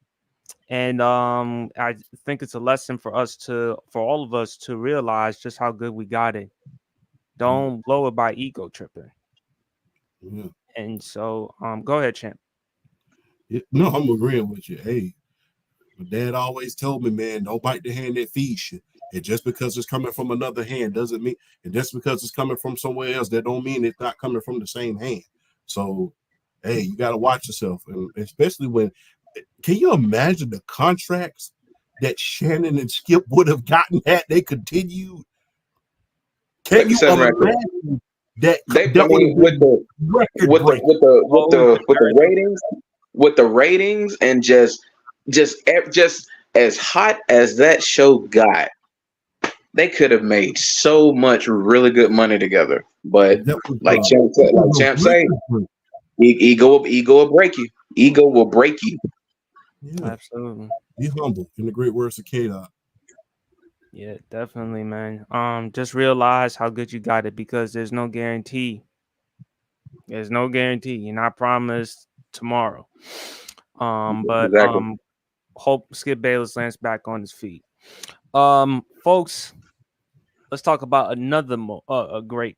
And I think it's a lesson for all of us to realize just how good we got it. Don't blow it by ego tripping. Yeah. And so, go ahead, champ. No, I'm agreeing with you. Hey, my dad always told me, man, don't bite the hand that feeds you. And just because it's coming from another hand doesn't mean, and just because it's coming from somewhere else, that don't mean it's not coming from the same hand. So, hey, you got to watch yourself, and especially when. Can you imagine the contracts that Shannon and Skip would have gotten had they continued? Can you 57 record. imagine that? They, I That would mean, have been record breaking. with the ratings and just as hot as that show got, they could have made so much really good money together. But That was like a Champ say, record break. ego will break you. Ego will break you. Yeah, Absolutely. be humble. In the great words of K-Dot. Yeah, definitely, man. Just realize how good you got it because there's no guarantee. There's no guarantee. You're not promised tomorrow. But Exactly. hope Skip Bayless lands back on his feet. Folks, let's talk about another a great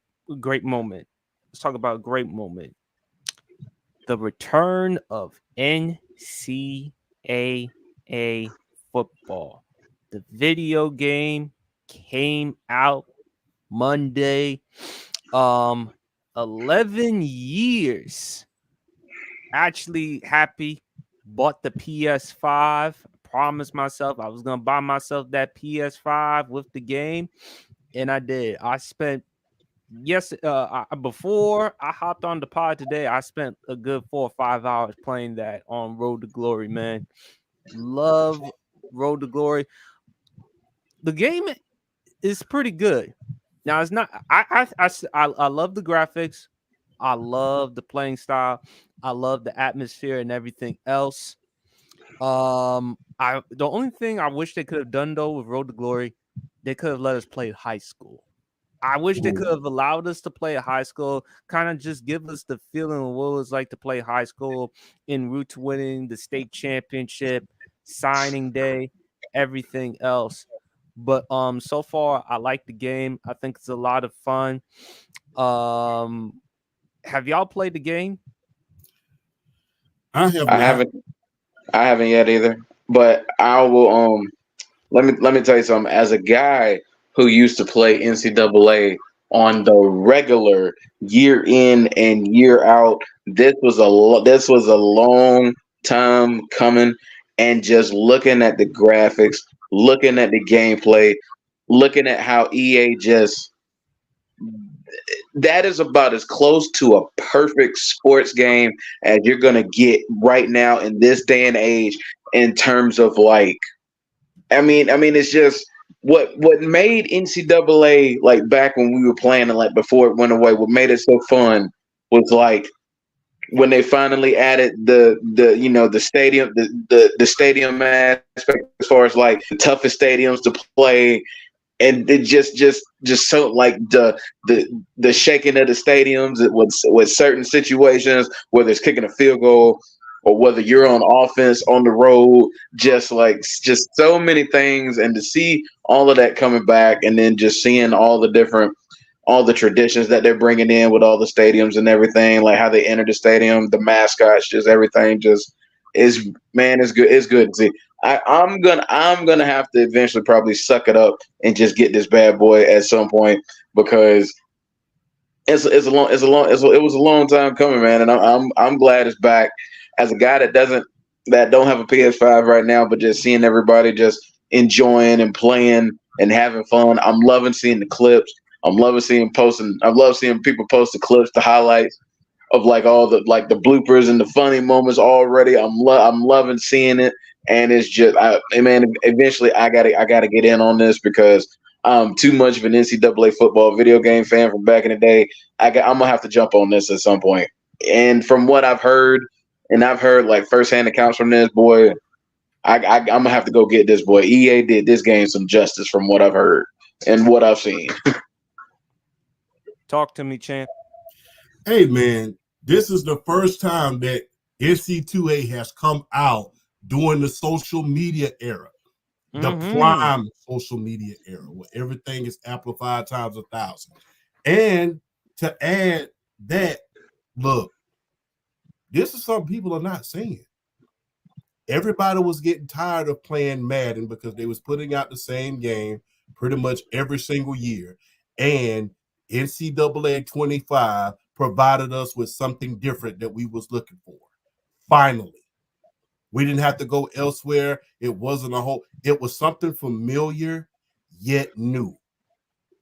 moment. Let's talk about a great moment. The return of NCAA football. The video game came out Monday. 11 years. Actually happy. Bought the PS5. Promised myself I was gonna buy myself that PS5 with the game, and I did. I spent before I hopped on the pod today, I spent a good 4 or 5 hours playing that on Road to Glory, man. Love Road to Glory. The game is pretty good. Now it's not. I love the graphics. I love the playing style. I love the atmosphere and everything else. The only thing I wish they could have done though with Road to Glory, they could have let us play high school. I wish they could have allowed us to play at high school, kind of just give us the feeling of what it was like to play high school en route to winning the state championship, signing day, everything else. But so far I like the game. I think it's a lot of fun. Have y'all played the game? I have I not. haven't. I haven't yet either. But I will. Let me tell you something. As a guy who used to play NCAA on the regular, year in and year out, this was a long time coming. And just looking at the graphics, looking at the gameplay, looking at how EA just that is about as close to a perfect sports game as you're gonna get right now in this day and age in terms of like I mean, it's just what made NCAA like back when we were playing and like before it went away. What made it so fun was like when they finally added the stadium the stadium aspect as far as like the toughest stadiums to play, and it just so like the shaking of the stadiums with certain situations, whether it's kicking a field goal or whether you're on offense on the road, just so many things, and to see all of that coming back, and then just seeing all the traditions that they're bringing in with all the stadiums and everything, like how they enter the stadium, the mascots, just everything, just is man, it's good to see. I'm gonna have to eventually probably suck it up and just get this bad boy at some point, because it was a long time coming, man, and I'm glad it's back. As a guy that don't have a PS5 right now, but just seeing everybody just enjoying and playing and having fun, I'm loving seeing the clips. I'm loving seeing posting. I love seeing people post the clips, the highlights of like all the like the bloopers and the funny moments already. I'm loving seeing it, and it's just man. Eventually, I gotta get in on this because I'm too much of an NCAA football video game fan from back in the day. I'm gonna have to jump on this at some point. And from what I've heard, and I've heard like firsthand accounts from this boy, I'm gonna have to go get this boy. EA did this game some justice from what I've heard and what I've seen. Talk to me, champ. Hey, man, this is the first time that NC2A has come out during the social media era, the prime social media era, where everything is amplified times 1,000. And to add that, look, this is something people are not saying. Everybody was getting tired of playing Madden because they was putting out the same game pretty much every single year. And NCAA 25 provided us with something different that we was looking for. Finally, we didn't have to go elsewhere. It wasn't it was something familiar yet new.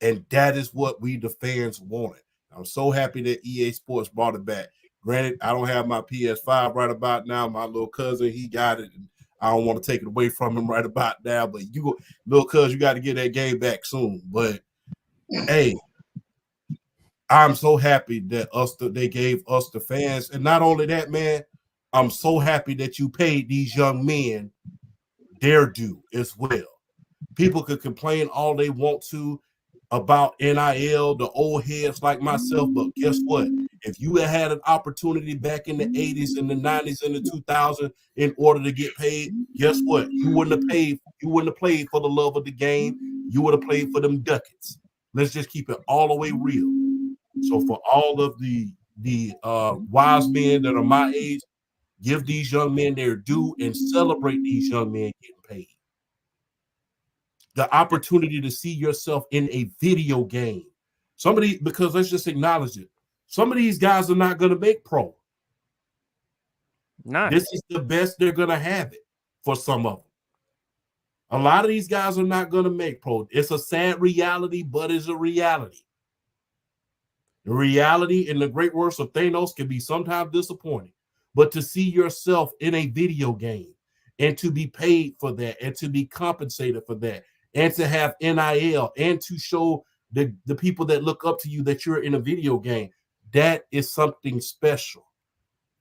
And that is what we, the fans, wanted. I'm so happy that EA Sports brought it back. Granted, I don't have my PS5 right about now. My little cousin, he got it, and I don't want to take it away from him right about now. But little cousin, you got to get that game back soon. But hey, I'm so happy that they gave us the fans, and not only that, man, I'm so happy that you paid these young men their due as well. People could complain all they want to about NIL, the old heads like myself, but guess what? If you had an opportunity back in the 80s and the 90s and the 2000s in order to get paid, guess what? You wouldn't have played for the love of the game. You would have played for them ducats. Let's just keep it all the way real. So for all of the wise men that are my age, give these young men their due and celebrate these young men getting paid. The opportunity to see yourself in a video game. Because let's just acknowledge it. Some of these guys are not going to make pro. Nice. This is the best they're going to have it for some of them. A lot of these guys are not going to make pro. It's a sad reality, but it's a reality. The reality and the great works of Thanos can be sometimes disappointing. But to see yourself in a video game and to be paid for that and to be compensated for that and to have NIL and to show the people that look up to you that you're in a video game, that is something special.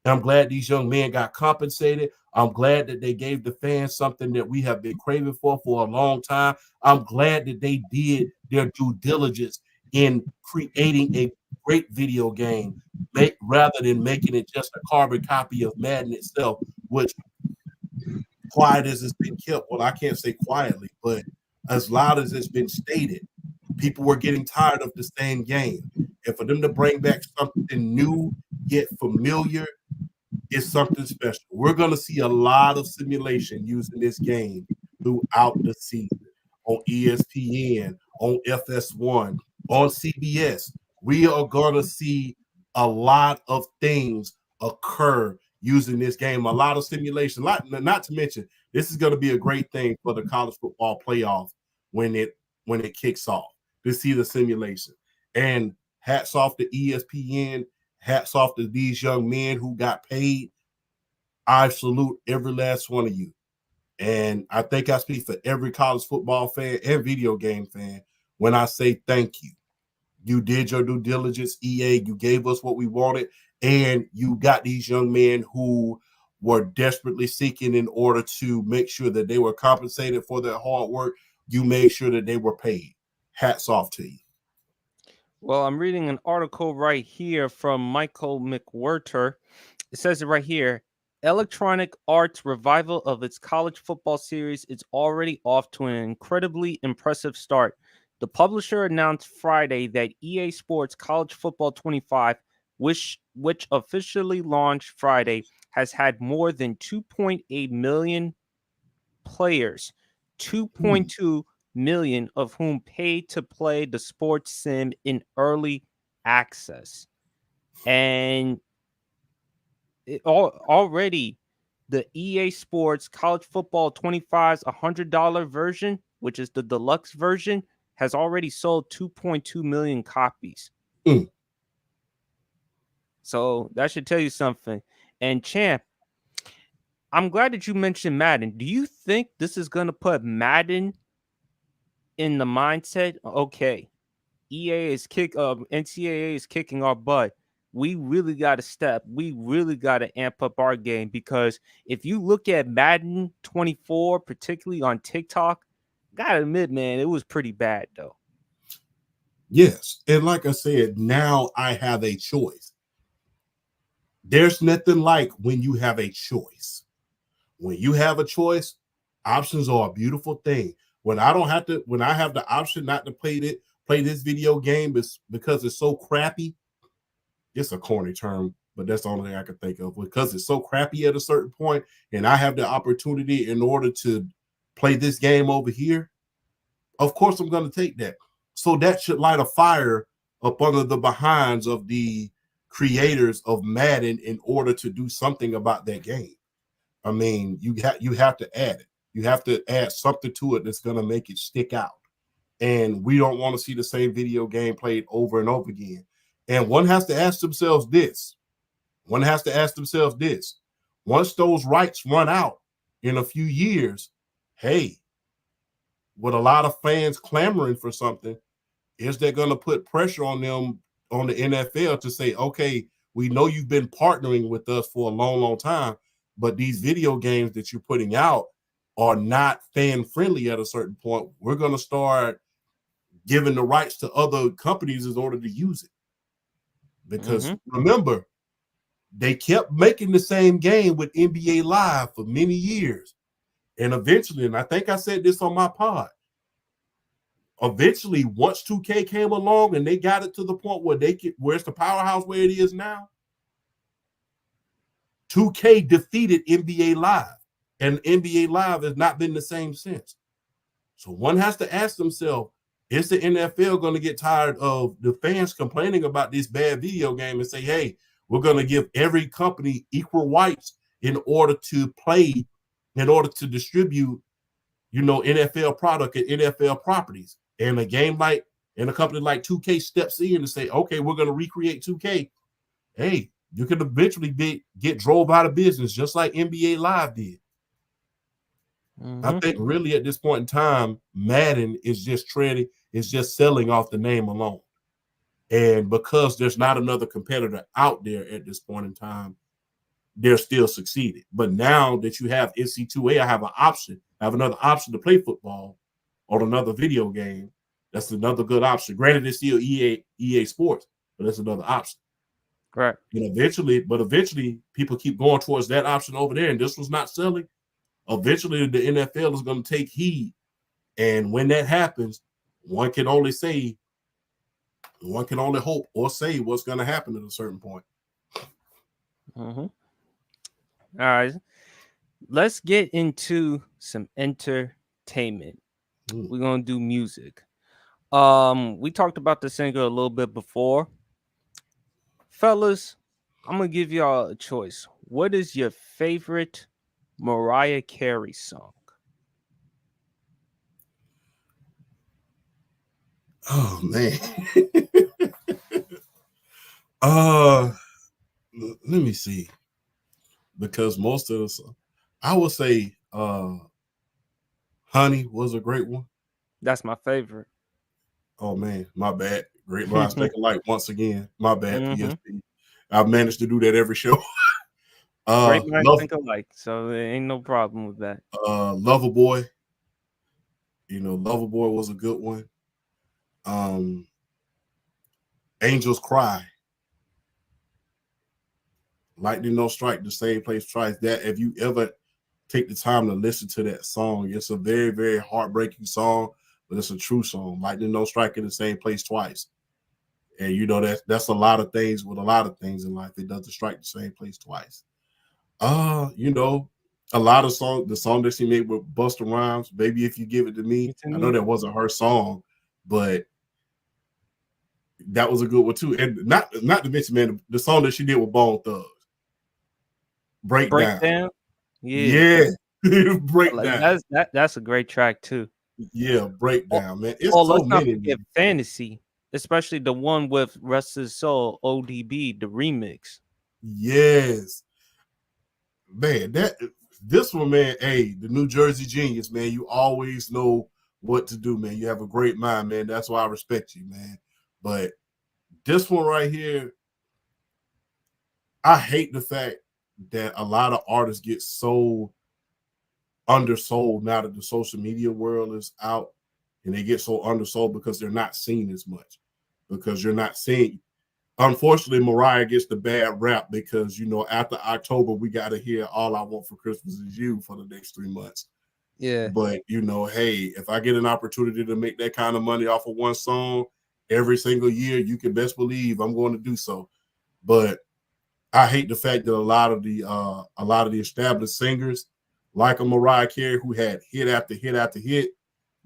And I'm glad these young men got compensated. I'm glad that they gave the fans something that we have been craving for a long time. I'm glad that they did their due diligence in creating a great video game, rather than making it just a carbon copy of Madden itself, which, quiet as it's been kept, well, I can't say quietly, but as loud as it's been stated, people were getting tired of the same game. And for them to bring back something new yet familiar is something special. We're going to see a lot of simulation using this game throughout the season on ESPN, on FS1, on CBS. We are going to see a lot of things occur using this game, a lot of simulation. Not to mention, this is going to be a great thing for the college football playoff when it kicks off to see the simulation. And hats off to ESPN. Hats off to these young men who got paid. I salute every last one of you. And I think I speak for every college football fan and video game fan when I say thank you. You did your due diligence, EA. You gave us what we wanted. And you got these young men who were desperately seeking in order to make sure that they were compensated for their hard work. You made sure that they were paid. Hats off to you. Well, I'm reading an article right here from Michael McWhirter. It says it right here. Electronic Arts' revival of its college football series is already off to an incredibly impressive start. The publisher announced Friday that EA Sports College Football 25, which officially launched Friday, has had more than 2.8 million players, 2.2 million of whom paid to play the sports sim in early access. And already the EA Sports College Football 25's $100 version, which is the deluxe version, has already sold 2.2 million copies. So that should tell you something. And Champ, I'm glad that you mentioned Madden. Do you think this is going to put Madden in the mindset? Okay, NCAA is kicking our butt. We really got to step. We really got to amp up our game, because if you look at Madden 24, particularly on TikTok, gotta admit, man, it was pretty bad though. Yes, and like I said, now I have a choice. There's nothing like when you have a choice. When you have a choice, options are a beautiful thing. When I have the option not to play this video game because it's so crappy. It's a corny term, but that's the only thing I can think of. Because it's so crappy at a certain point, and I have the opportunity in order to play this game over here, of course I'm going to take that. So that should light a fire up under the behinds of the creators of Madden in order to do something about that game. I mean, you have to add it. You have to add something to it that's going to make it stick out. And we don't want to see the same video game played over and over again. And one has to ask themselves this. Once those rights run out in a few years, hey, with a lot of fans clamoring for something, is that going to put pressure on them, on the NFL, to say, okay, we know you've been partnering with us for a long, long time, but these video games that you're putting out are not fan friendly at a certain point. We're going to start giving the rights to other companies in order to use it. Because remember, they kept making the same game with NBA Live for many years. And eventually, and I think I said this on my pod, eventually, once 2K came along and they got it to the point where where's the powerhouse where it is now, 2K defeated NBA Live, and NBA Live has not been the same since. So one has to ask themselves, is the NFL going to get tired of the fans complaining about this bad video game and say, hey, we're going to give every company equal rights in order to distribute, NFL product and NFL properties? And a company like 2K steps in and say, okay, we're going to recreate 2K. Hey, you could eventually get drove out of business, just like NBA Live did. I think really at this point in time, Madden is just selling off the name alone. And because there's not another competitor out there at this point in time, they're still succeeding. But now that you have NC2A, I have another option to play football on another video game. That's another good option. Granted, it's still EA Sports, but that's another option. Right. And eventually, people keep going towards that option over there, and this was not selling. Eventually, the NFL is going to take heed, and when that happens, one can only hope or say what's going to happen at a certain point. All right, let's get into some entertainment. We're gonna do music. We talked about the singer a little bit before. Fellas, I'm gonna give y'all a choice. What is your favorite Mariah Carey song? Oh man. Let me see. Because most of the, I would say Honey was a great one. That's my favorite. Oh man, my bad. Great minds think alike once again. My bad, PSP. I've managed to do that every show. Great minds think alike, so there ain't no problem with that. Loverboy. Loverboy was a good one. Angels Cry. Lightning Don't Strike the Same Place Twice. That if you ever take the time to listen to that song, it's a very, very heartbreaking song, but it's a true song. Lightning Don't Strike in the Same Place Twice. And that's a lot of things with a lot of things in life. It doesn't strike the same place twice. A lot of songs, the song that she made with Busta Rhymes, Baby If You Give It To Me. I know that wasn't her song, but that was a good one too. And not to mention, man, the song that she did with Bone Thugs. Breakdown. Yeah. Breakdown. That's a great track too. Yeah, Breakdown, man. It's so let's not many. forget Fantasy, especially the one with Rest of Soul, ODB, the remix. Yes, man. This one, man. Hey, the New Jersey Genius, man. You always know what to do, man. You have a great mind, man. That's why I respect you, man. But this one right here, I hate the fact that a lot of artists get so undersold now that the social media world is out, and they get so undersold because they're not seen as much, because you're not seeing. Unfortunately, Mariah gets the bad rap because, after October, we got to hear All I Want for Christmas Is You for the next 3 months. Yeah. But, hey, if I get an opportunity to make that kind of money off of one song every single year, you can best believe I'm going to do so. But I hate the fact that a lot of the established singers, like a Mariah Carey, who had hit after hit after hit,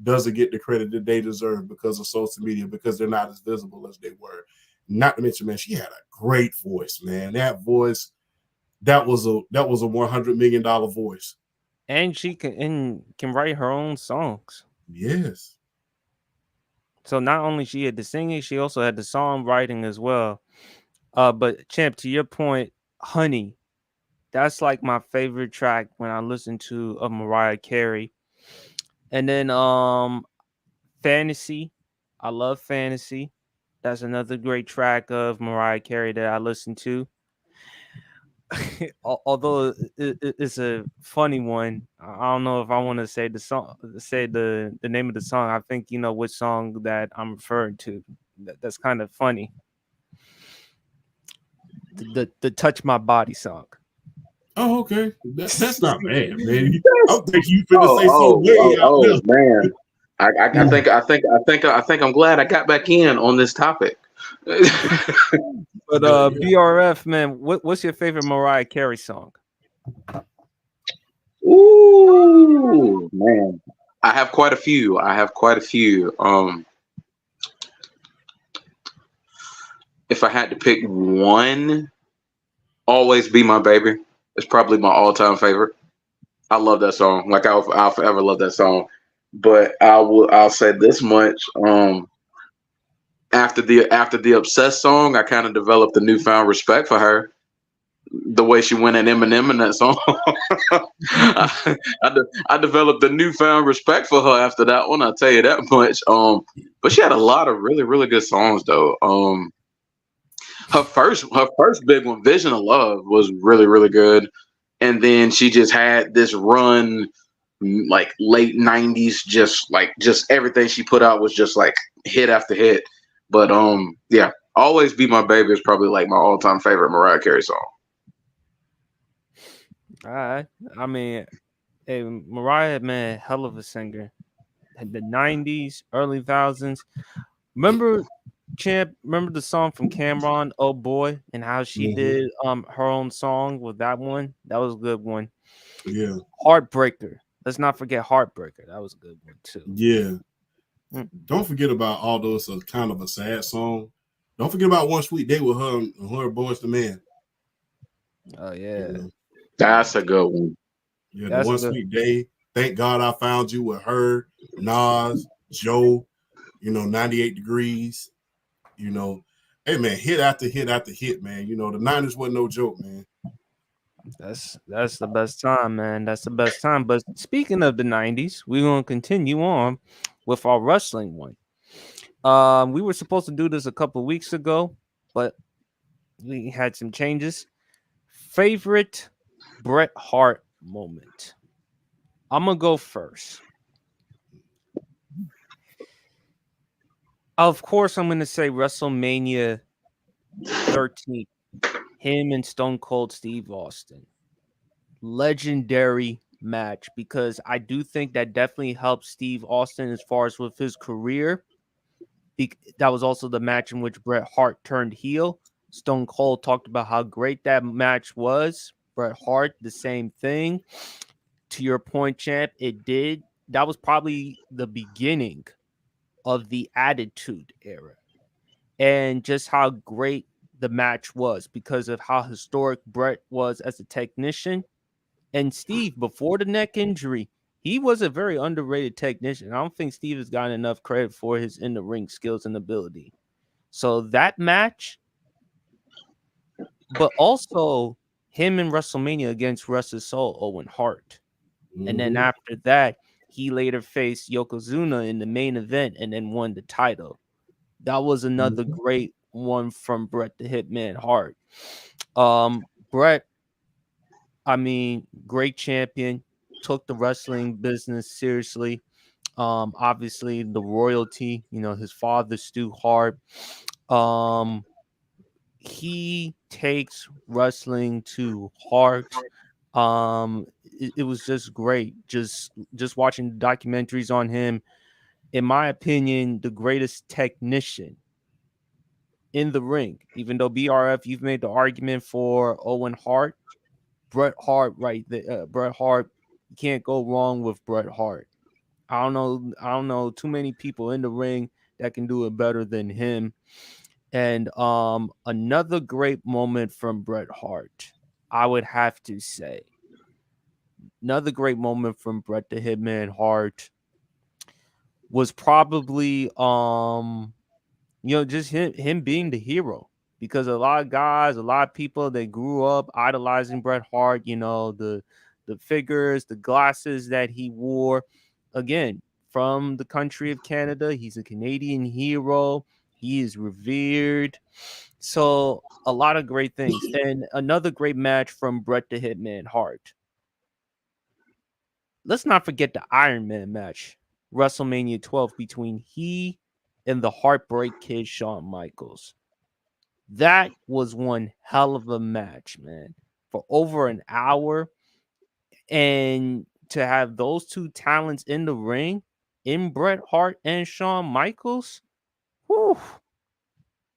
doesn't get the credit that they deserve because of social media, because they're not as visible as they were. Not to mention, man, she had a great voice, man. That voice, that was a $100 million voice. And she can write her own songs. Yes. So not only she had the singing, she also had the songwriting as well. But Champ, to your point, Honey, that's like my favorite track when I listen to a Mariah Carey. And then Fantasy, I love Fantasy. That's another great track of Mariah Carey that I listen to. Although it's a funny one, I don't know if I want to say the name of the song. I think you know which song that I'm referring to. That's kind of funny. The Touch My Body song. Oh, okay. That's not bad, man. I think you finna say so way out there. Man. I think I'm glad I got back in on this topic. But BRF, man, what's your favorite Mariah Carey song? Ooh, man. I have quite a few. If I had to pick one, Always Be My Baby. It's probably my all-time favorite. I love that song. Like I'll forever love that song. But I'll say this much. After the Obsessed song, I kind of developed a newfound respect for her. The way she went at Eminem in that song, I developed a newfound respect for her after that one. I'll tell you that much. But she had a lot of really, really good songs though. Her first big one, Vision of Love, was really, really good. And then she just had this run like late 90s, just everything she put out was just like hit after hit. But yeah, Always Be My Baby is probably like my all-time favorite Mariah Carey song. All right. I mean, hey, Mariah, man, hell of a singer. The 90s, early thousands. Remember, Champ, remember the song from Cameron, Oh Boy, and how she did her own song with that one? That was a good one. Yeah. Heartbreaker. Let's not forget Heartbreaker. That was a good one too. Yeah. Don't forget about all those kind of a sad song. Don't forget about One Sweet Day with her and her Boys the Man. Oh yeah. That's a good one. Yeah, the One Sweet Day. Thank God I Found You with her, Nas, Joe, 98 Degrees. Hey man, hit after hit after hit, man. The 90s wasn't no joke, man. That's the best time, man. That's the best time. But speaking of the 90s, we're gonna continue on with our wrestling one. We were supposed to do this a couple of weeks ago, but we had some changes. Favorite Bret Hart moment. I'm gonna go first. Of course, I'm gonna say WrestleMania 13. Him and Stone Cold Steve Austin. Legendary match, because I do think that definitely helped Steve Austin as far as with his career. That was also the match in which Bret Hart turned heel. Stone Cold talked about how great that match was. Bret Hart, the same thing. To your point, Champ, that was probably the beginning of the Attitude Era. And just how great the match was because of how historic Bret was as a technician. And Steve, before the neck injury, he was a very underrated technician. I don't think Steve has gotten enough credit for his in-the-ring skills and ability. So that match, but also him in WrestleMania against Russ's Soul, Owen Hart. And then after that, he later faced Yokozuna in the main event and then won the title. That was another great one from Bret the Hitman Hart. Bret, I mean, great champion, took the wrestling business seriously. Obviously the royalty, his father, Stu Hart. He takes wrestling to heart. It was just great. Just watching the documentaries on him. In my opinion, the greatest technician in the ring. Even though BRF, you've made the argument for Owen Hart, Bret Hart right there. Bret Hart, you can't go wrong with Bret Hart. I don't know too many people in the ring that can do it better than him. And another great moment from Bret Hart, I would have to say. Another great moment from Bret the Hitman Hart was probably just him being the hero, because a lot of people, they grew up idolizing Bret Hart, the figures, the glasses that he wore. Again, from the country of Canada, he's a Canadian hero. He is revered. So a lot of great things. And another great match from Bret the Hitman Hart. Let's not forget the Iron Man match, WrestleMania 12, between he and the Heartbreak Kid, Shawn Michaels. That was one hell of a match, man, for over an hour. And to have those two talents in the ring, in Bret Hart and Shawn Michaels, whew,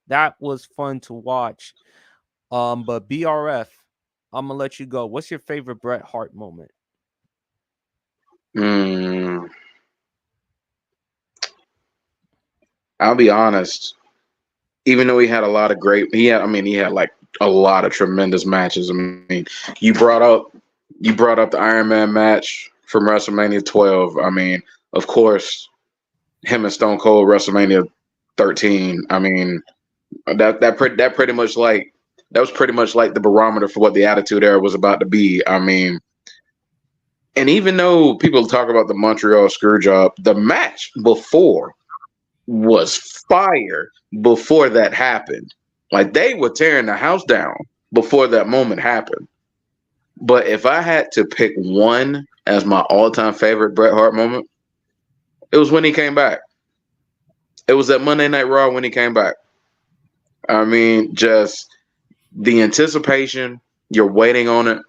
that was fun to watch. But BRF, I'm gonna let you go. What's your favorite Bret Hart moment? I'll be honest. Even though he had like a lot of tremendous matches. I mean, you brought up the Iron Man match from WrestleMania 12. I mean, of course, him and Stone Cold WrestleMania 13. I mean, that was pretty much like the barometer for what the Attitude Era was about to be. I mean, and even though people talk about the Montreal Screwjob, the match before was fire before that happened. Like, they were tearing the house down before that moment happened. But if I had to pick one as my all-time favorite Bret Hart moment, it was when he came back. It was that Monday Night Raw when he came back. I mean, just the anticipation, you're waiting on it,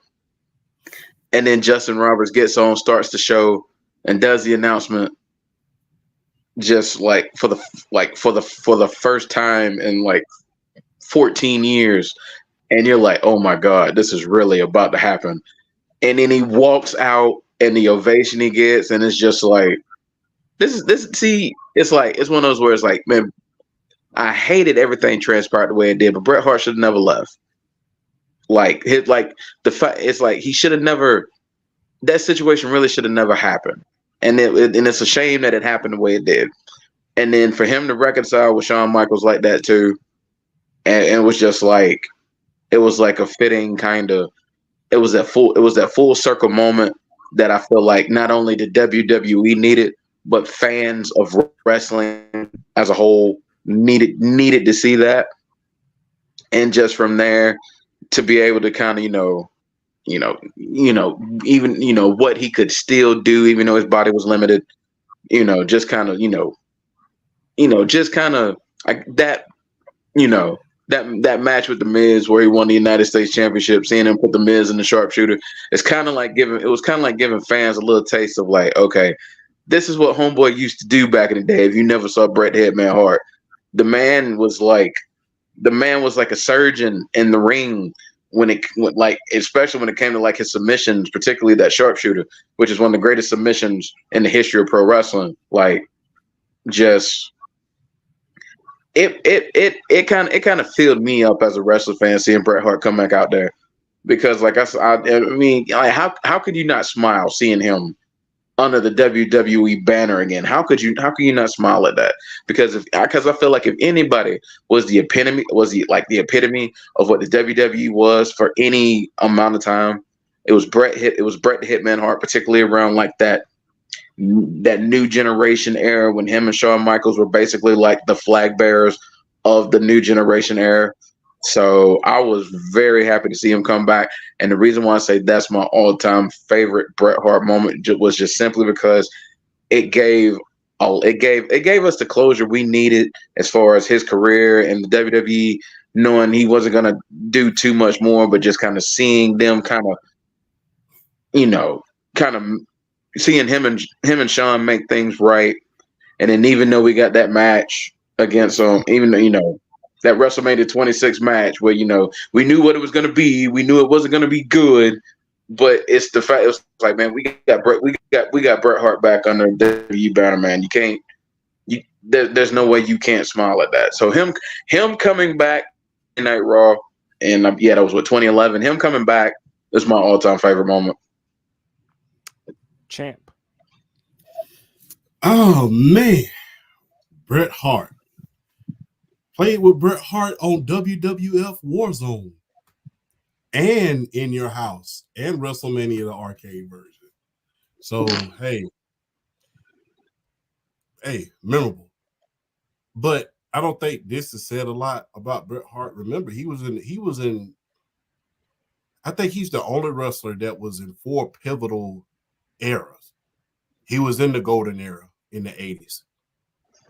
and then Justin Roberts gets on, starts the show, and does the announcement just like for the first time in like 14 years, and you're like, oh my God, this is really about to happen. And then he walks out and the ovation he gets, and it's just like see, it's like it's one of those where it's like, man, I hated everything transpired the way it did, but Bret Hart should have never left. Like the fact, it's like he should have never, that situation really should have never happened. And it's a shame that it happened the way it did. And then for him to reconcile with Shawn Michaels like that too, and it was just like, it was like a fitting kind of, it was that full circle moment that I feel like not only the WWE needed, but fans of wrestling as a whole needed to see that. And just from there to be able to kind of, even what he could still do, even though his body was limited, just kind of, just kind of like that, that match with the Miz where he won the United States Championship, seeing him put the Miz in the sharpshooter, it was kind of like giving fans a little taste of like, okay, this is what Homeboy used to do back in the day. If you never saw Bret Hitman Hart, the man was like a surgeon in the ring especially when it came to like his submissions, particularly that sharpshooter, which is one of the greatest submissions in the history of pro wrestling. Like, just it kind of filled me up as a wrestler fan seeing Bret Hart come back out there, because like I mean, like, how could you not smile seeing him under the WWE banner again? How can you not smile at that? Because I feel like if anybody was the epitome of what the WWE was for any amount of time, it was Bret Hitman Hart, particularly around like that new generation era when him and Shawn Michaels were basically like the flag bearers of the new generation era. So I was very happy to see him come back. And the reason why I say that's my all-time favorite Bret Hart moment was just simply because it gave us the closure we needed as far as his career and the WWE, knowing he wasn't going to do too much more, but just kind of seeing them kind of seeing him and Shawn make things right. And then even though we got that match against even though, that WrestleMania 26 match where, we knew what it was going to be. We knew it wasn't going to be good, but it's the fact, it was like, man, we got Bret Hart back under WWE banner, man. There's no way you can't smile at that. So him coming back in Night Raw, and that was 2011. Him coming back is my all-time favorite moment. Champ. Oh man, Bret Hart. Played with Bret Hart on WWF Warzone and In Your House and WrestleMania, the arcade version. So, hey, memorable. But I don't think this has said a lot about Bret Hart. Remember, he was in, I think he's the only wrestler that was in 4 pivotal eras. He was in the golden era in the 80s.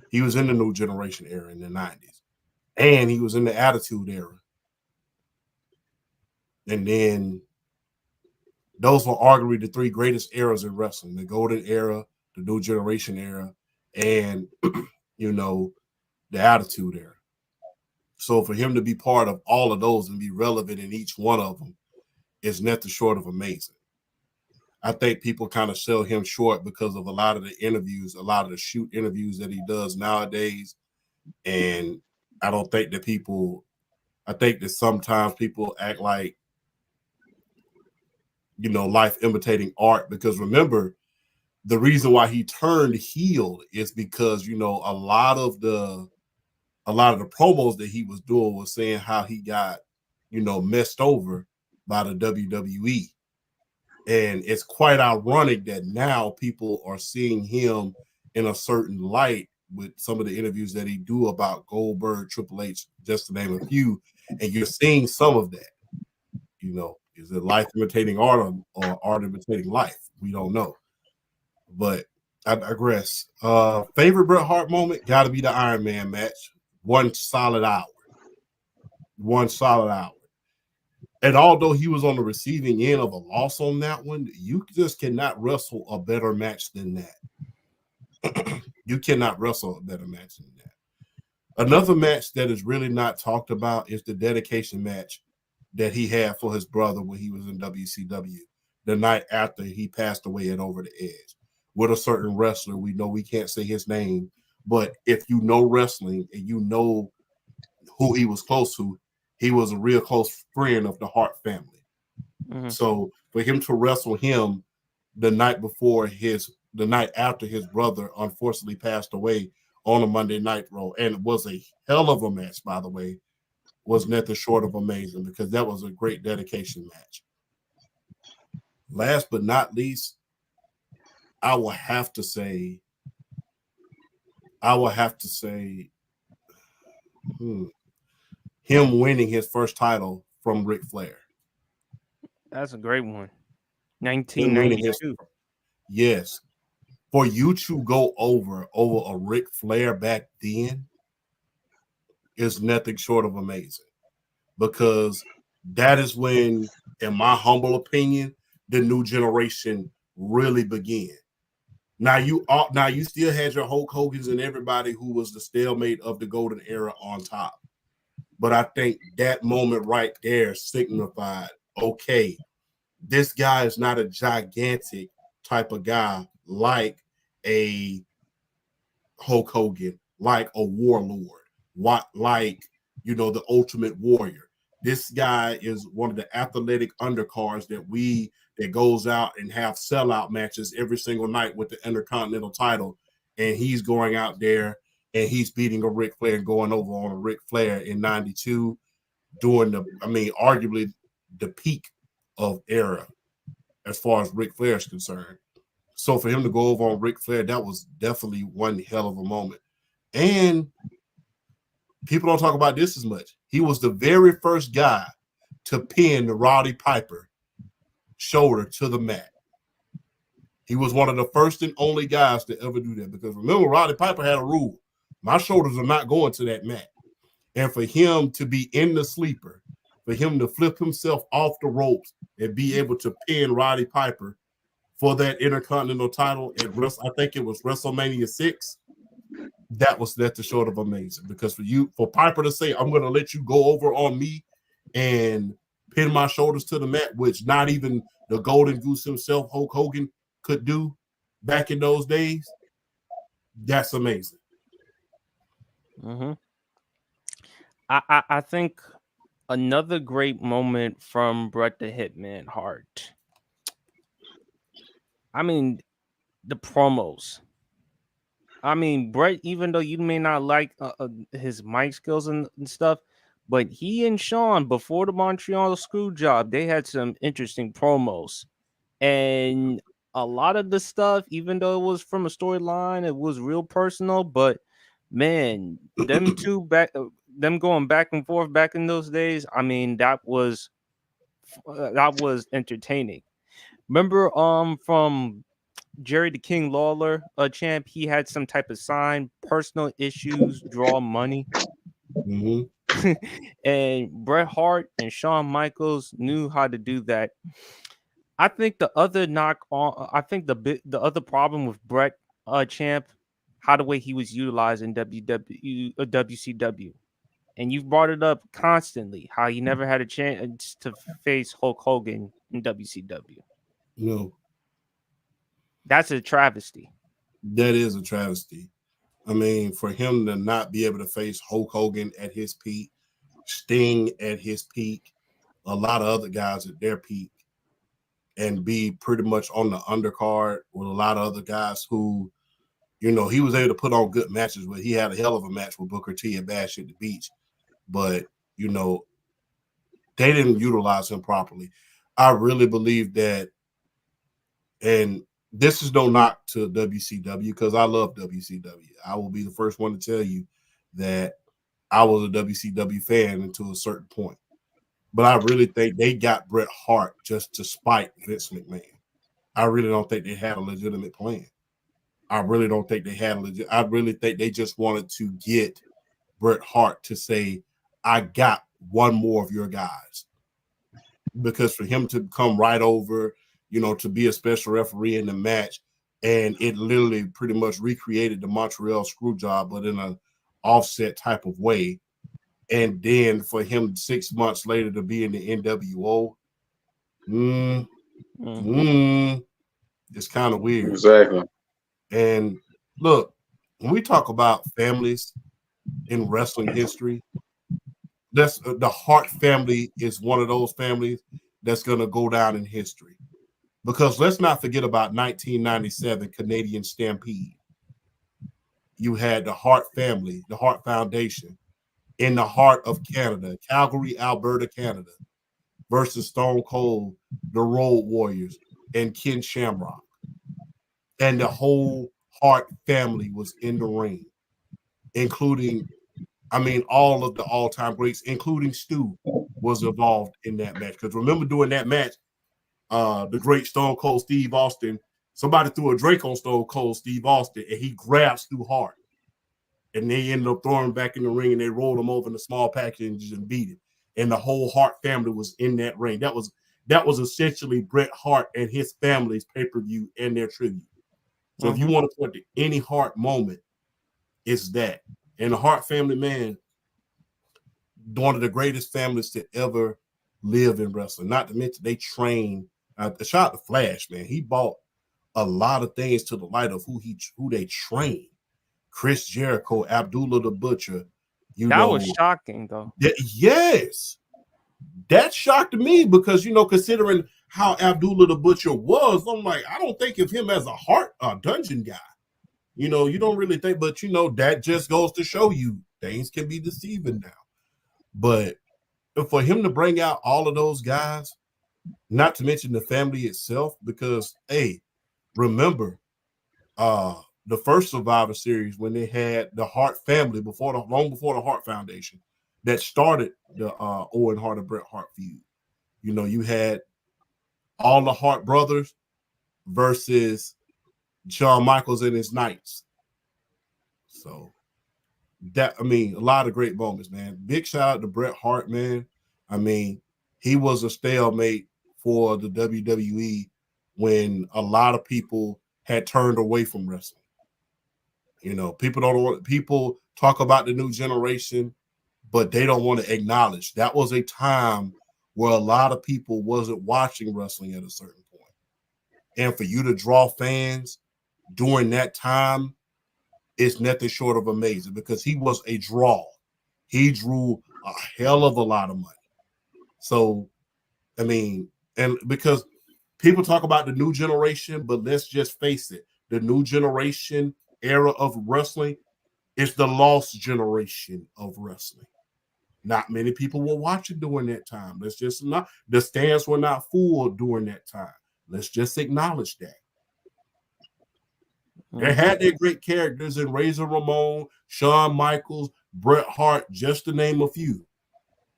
He was in the new generation era in the 90s. And he was in the Attitude Era. And then those were arguably the 3 greatest eras in wrestling: the Golden Era, the New Generation Era, and, the Attitude Era. So for him to be part of all of those and be relevant in each one of them is nothing short of amazing. I think people kind of sell him short because of a lot of the interviews, a lot of the shoot interviews that he does nowadays. And I think that sometimes people act like, life imitating art, because remember, the reason why he turned heel is because, a lot of the promos that he was doing was saying how he got, messed over by the WWE. And it's quite ironic that now people are seeing him in a certain light with some of the interviews that he do about Goldberg, Triple H, just to name a few, and you're seeing some of that. Is it life imitating art or art imitating life? We don't know. But I digress. Favorite Bret Hart moment got to be the Iron Man match. 1 solid hour. 1 solid hour. And although he was on the receiving end of a loss on that one, you just cannot wrestle a better match than that. You cannot wrestle a better match than that. Another match that is really not talked about is the dedication match that he had for his brother when he was in WCW the night after he passed away at Over the Edge with a certain wrestler. We know we can't say his name, but if you know wrestling and you know who he was close to, he was a real close friend of the Hart family. Mm-hmm. So for him to wrestle him the night after his brother unfortunately passed away on a Monday Night Raw, and it was a hell of a match, by the way, was nothing short of amazing because that was a great dedication match. Last but not least, I will have to say him winning his first title from Ric Flair. That's a great one. 1992. Yes. For you to go over a Ric Flair back then is nothing short of amazing. Because that is when, in my humble opinion, the new generation really began. Now you still had your Hulk Hogan's and everybody who was the stalemate of the golden era on top. But I think that moment right there signified, okay, this guy is not a gigantic type of guy like a Hulk Hogan, like a Warlord, like, the Ultimate Warrior. This guy is one of the athletic undercards that goes out and have sellout matches every single night with the Intercontinental title. And he's going out there and he's beating a Ric Flair and going over on a Ric Flair in 92 during arguably the peak of era as far as Ric Flair is concerned. So for him to go over on Ric Flair, that was definitely one hell of a moment. And people don't talk about this as much. He was the very first guy to pin the Roddy Piper shoulder to the mat. He was one of the first and only guys to ever do that. Because remember, Roddy Piper had a rule. My shoulders are not going to that mat. And for him to be in the sleeper, for him to flip himself off the ropes and be able to pin Roddy Piper for that Intercontinental title at I think it was WrestleMania 6, that was nothing short of amazing. Because for Piper to say, I'm going to let you go over on me and pin my shoulders to the mat, which not even the Golden Goose himself, Hulk Hogan, could do back in those days, that's amazing. Mm-hmm. I think another great moment from Bret the Hitman Hart. I mean, the promos. I mean, Bret, even though you may not like his mic skills and stuff, but he and Shawn, before the Montreal screw job, they had some interesting promos. And a lot of the stuff, even though it was from a storyline, it was real personal. But man, them two them going back and forth back in those days, I mean, that was entertaining. Remember, from Jerry the King Lawler, champ, he had some type of sign, personal issues, draw money. Mm-hmm. And Bret Hart and Shawn Michaels knew how to do that. I think the other the other problem with Bret, champ, how the way he was utilized in WCW. And you've brought it up constantly, how he never had a chance to face Hulk Hogan in WCW. No. That's a travesty. That is a travesty. I mean, for him to not be able to face Hulk Hogan at his peak, Sting at his peak, a lot of other guys at their peak, and be pretty much on the undercard with a lot of other guys who, he was able to put on good matches with. He had a hell of a match with Booker T and Bash at the Beach, but, they didn't utilize him properly. I really believe that, and this is no knock to WCW because I love WCW. I will be the first one to tell you that I was a WCW fan until a certain point. But I really think they got Bret Hart just to spite Vince McMahon. I really don't think they had a legitimate plan. I really don't think they had a legit. I really think they just wanted to get Bret Hart to say, I got one more of your guys. Because for him to come right over, to be a special referee in the match, and it literally pretty much recreated the Montreal screw job, but in an offset type of way. And then for him 6 months later to be in the NWO, it's kind of weird. Exactly. And look, when we talk about families in wrestling history, that's the Hart family is one of those families that's going to go down in history. Because let's not forget about 1997 Canadian Stampede. You had the Hart family, the Hart Foundation, in the heart of Canada, Calgary, Alberta, Canada, versus Stone Cold, the Road Warriors, and Ken Shamrock. And the whole Hart family was in the ring, including, all of the all-time greats, including Stu, was involved in that match. Because remember, during that match, the great Stone Cold Steve Austin, somebody threw a drink on Stone Cold Steve Austin, and he grabbed Stu Hart. And they ended up throwing him back in the ring, and they rolled him over in a small package and beat him. And the whole Hart family was in that ring. That was essentially Bret Hart and his family's pay-per-view and their tribute. So if you want to point to any Hart moment, it's that. And the Hart family, man, one of the greatest families to ever live in wrestling. Not to mention they train. Shout out to Flash, man. He bought a lot of things to the light of who they train. Chris Jericho, Abdullah the Butcher. That was shocking, though. Yes. That shocked me because, considering how Abdullah the Butcher was, I'm like, I don't think of him as a dungeon guy. You don't really think, but, that just goes to show you things can be deceiving now. But for him to bring out all of those guys, not to mention the family itself, because, hey, remember, the first Survivor Series when they had the Hart family long before the Hart Foundation that started the Owen Hart and Bret Hart feud. You had all the Hart brothers versus Shawn Michaels and his Knights. So a lot of great moments, man. Big shout out to Bret Hart, man. He was a stalemate for the WWE when a lot of people had turned away from wrestling. People talk about the new generation, but they don't want to acknowledge that was a time where a lot of people wasn't watching wrestling at a certain point. And for you to draw fans during that time, it's nothing short of amazing because he was a draw. He drew a hell of a lot of money. So, and because people talk about the new generation, but let's just face it, the new generation era of wrestling is the lost generation of wrestling. Not many people were watching during that time. The stands were not full during that time. Let's just acknowledge that. They had their great characters in Razor Ramon, Shawn Michaels, Bret Hart, just to name a few.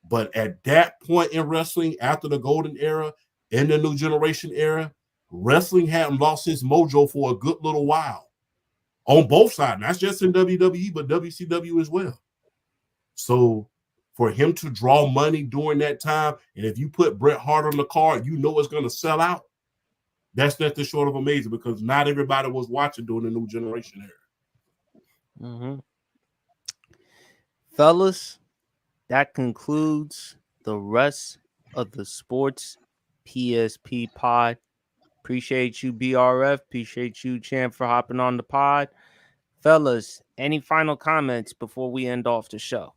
But at that point in wrestling, after the golden era, in the new generation era, wrestling hadn't lost its mojo for a good little while. On both sides, not just in WWE, but WCW as well. So for him to draw money during that time, and if you put Bret Hart on the card, it's going to sell out. That's nothing short of amazing because not everybody was watching during the new generation era. Fellas, that concludes the rest of the Sports PSP pod. Appreciate you, BRF. Appreciate you, Champ, for hopping on the pod. Fellas, any final comments before we end off the show?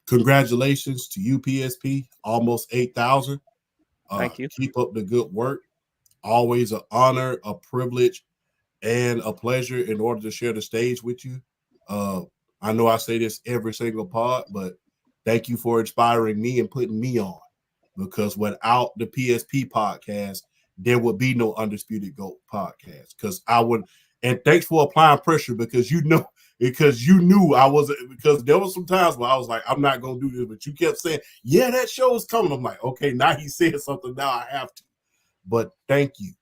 Congratulations to you, PSP. Almost 8,000. Thank you. Keep up the good work. Always an honor, a privilege, and a pleasure in order to share the stage with you. I know I say this every single pod, but thank you for inspiring me and putting me on. Because without the PSP podcast, there would be no Undisputed GOAT podcast. Because and thanks for applying pressure because because you knew I wasn't, because there was some times where I was like, I'm not going to do this, but you kept saying, yeah, that show is coming. I'm like, okay, now he said something, now I have to. But thank you.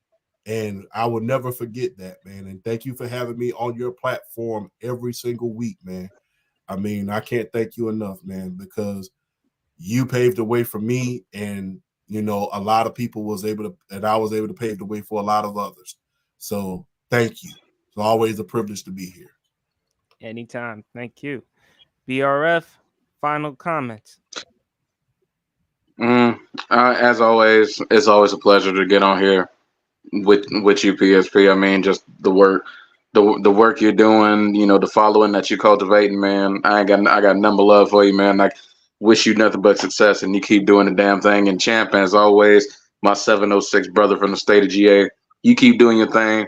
And I will never forget that, man. And thank you for having me on your platform every single week, man. I mean, I can't thank you enough, man, because you paved the way for me, and a lot of people was able to, and I was able to pave the way for a lot of others. So thank you. It's always a privilege to be here. Anytime. Thank you. BRF, final comments. As always, it's always a pleasure to get on here with you, PSP. I mean, just the work, the work you're doing. The following that you're cultivating, man. I got number love for you, man. I wish you nothing but success, and you keep doing the damn thing. And champ, as always, my 706 brother from the state of GA. You keep doing your thing,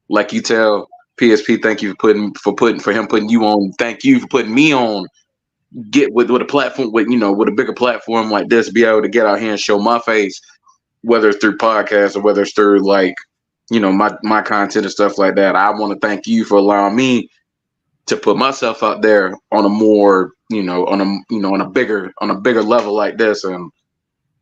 like you tell PSP. Thank you for him putting you on. Thank you for putting me on. Get with a platform with a bigger platform like this, be able to get out here and show my face, whether it's through podcasts or whether it's through my content and stuff like that. I want to thank you for allowing me to put myself out there on a more on a bigger level like this. And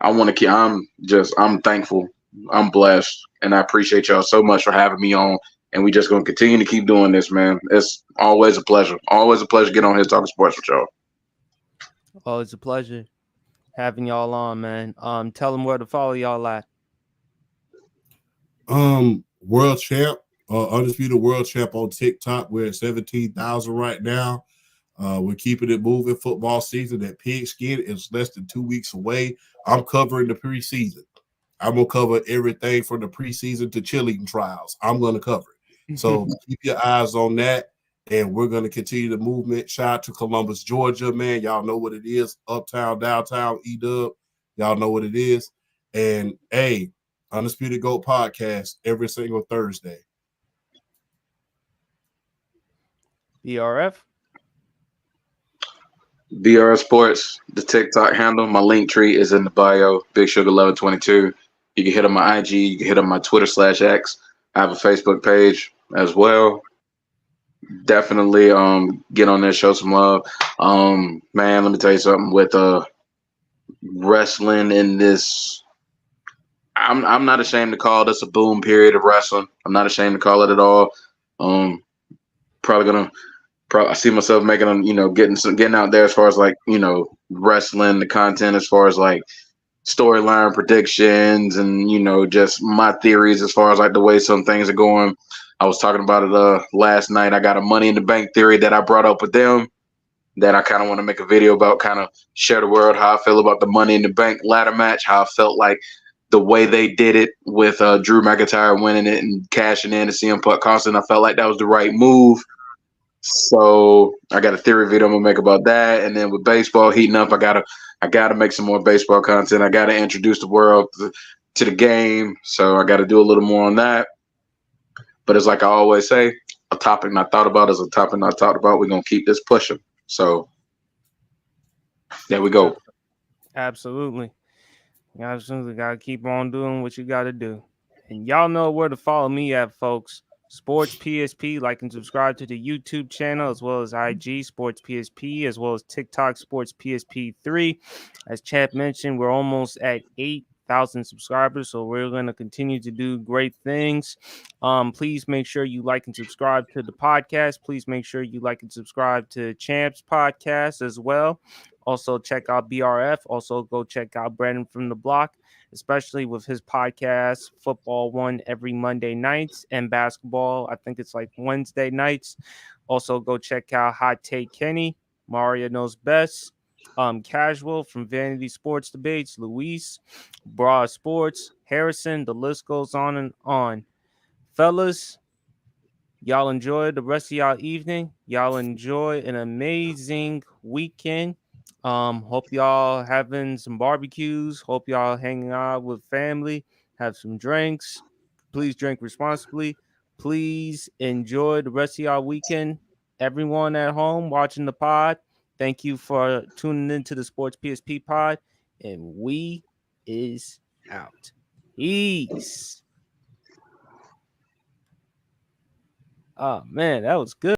I want to keep. I'm thankful. I'm blessed, and I appreciate y'all so much for having me on. And we just gonna continue to keep doing this, man. It's always a pleasure. Always a pleasure getting on here talking sports with y'all. Always a pleasure having y'all on, man. Tell them where to follow y'all at. World champ, undisputed world champ on TikTok. We're at 17,000 right now. We're keeping it moving. Football season at Pigskin is less than 2 weeks away. I'm covering the preseason. I'm gonna cover everything from the preseason to cheerleading trials. I'm gonna cover it. So keep your eyes on that. And we're going to continue the movement. Shout out to Columbus, Georgia, man. Y'all know what it is. Uptown, downtown, E-Dub. Y'all know what it is. And, hey, Undisputed GOAT podcast every single Thursday. BRF. BRF Sports, the TikTok handle. My link tree is in the bio. Big Sugar 1122. You can hit on my IG. You can hit on my Twitter /X. I have a Facebook page as well. Definitely get on there, show some love. Man, let me tell you something. With wrestling in this, I'm not ashamed to call this a boom period of wrestling. I'm not ashamed to call it at all. I see myself making getting out there as far as wrestling, the content, as far as storyline predictions and just my theories as far as the way some things are going. I was talking about it last night. I got a Money in the Bank theory that I brought up with them that I kind of want to make a video about, kind of share the world how I feel about the Money in the Bank ladder match, how I felt like the way they did it with Drew McIntyre winning it and cashing in to CM Punk Constant. I felt like that was the right move. So I got a theory video I'm gonna make about that. And then with baseball heating up, I gotta make some more baseball content. I gotta introduce the world to the game. So I gotta do a little more on that. But it's like I always say, a topic not thought about is a topic not talked about. We're going to keep this pushing. So there we go. Absolutely. You absolutely got to keep on doing what you got to do. And y'all know where to follow me at, folks. Sports PSP. Like and subscribe to the YouTube channel as well as IG Sports PSP as well as TikTok Sports PSP3. As Chad mentioned, we're almost at 8,000 subscribers, so we're going to continue to do great things. Please make sure you like and subscribe to the podcast. Please make sure you like and subscribe to Champ's podcast as well. Also check out BRF. Also go check out Brandon from the Block, especially with his podcast, Football One, every Monday nights, and basketball, I think it's Wednesday nights. Also go check out Hot Take Kenny, Mario Knows Best, Casual from Vanity Sports Debates, Luis, Broad Sports, Harrison, the list goes on and on. Fellas, y'all enjoy the rest of y'all evening. Y'all enjoy an amazing weekend. Hope y'all having some barbecues. Hope y'all hanging out with family. Have some drinks. Please drink responsibly. Please enjoy the rest of y'all weekend. Everyone at home watching the pod, thank you for tuning into the Sports PSP pod. And we is out. Peace. Oh man, that was good.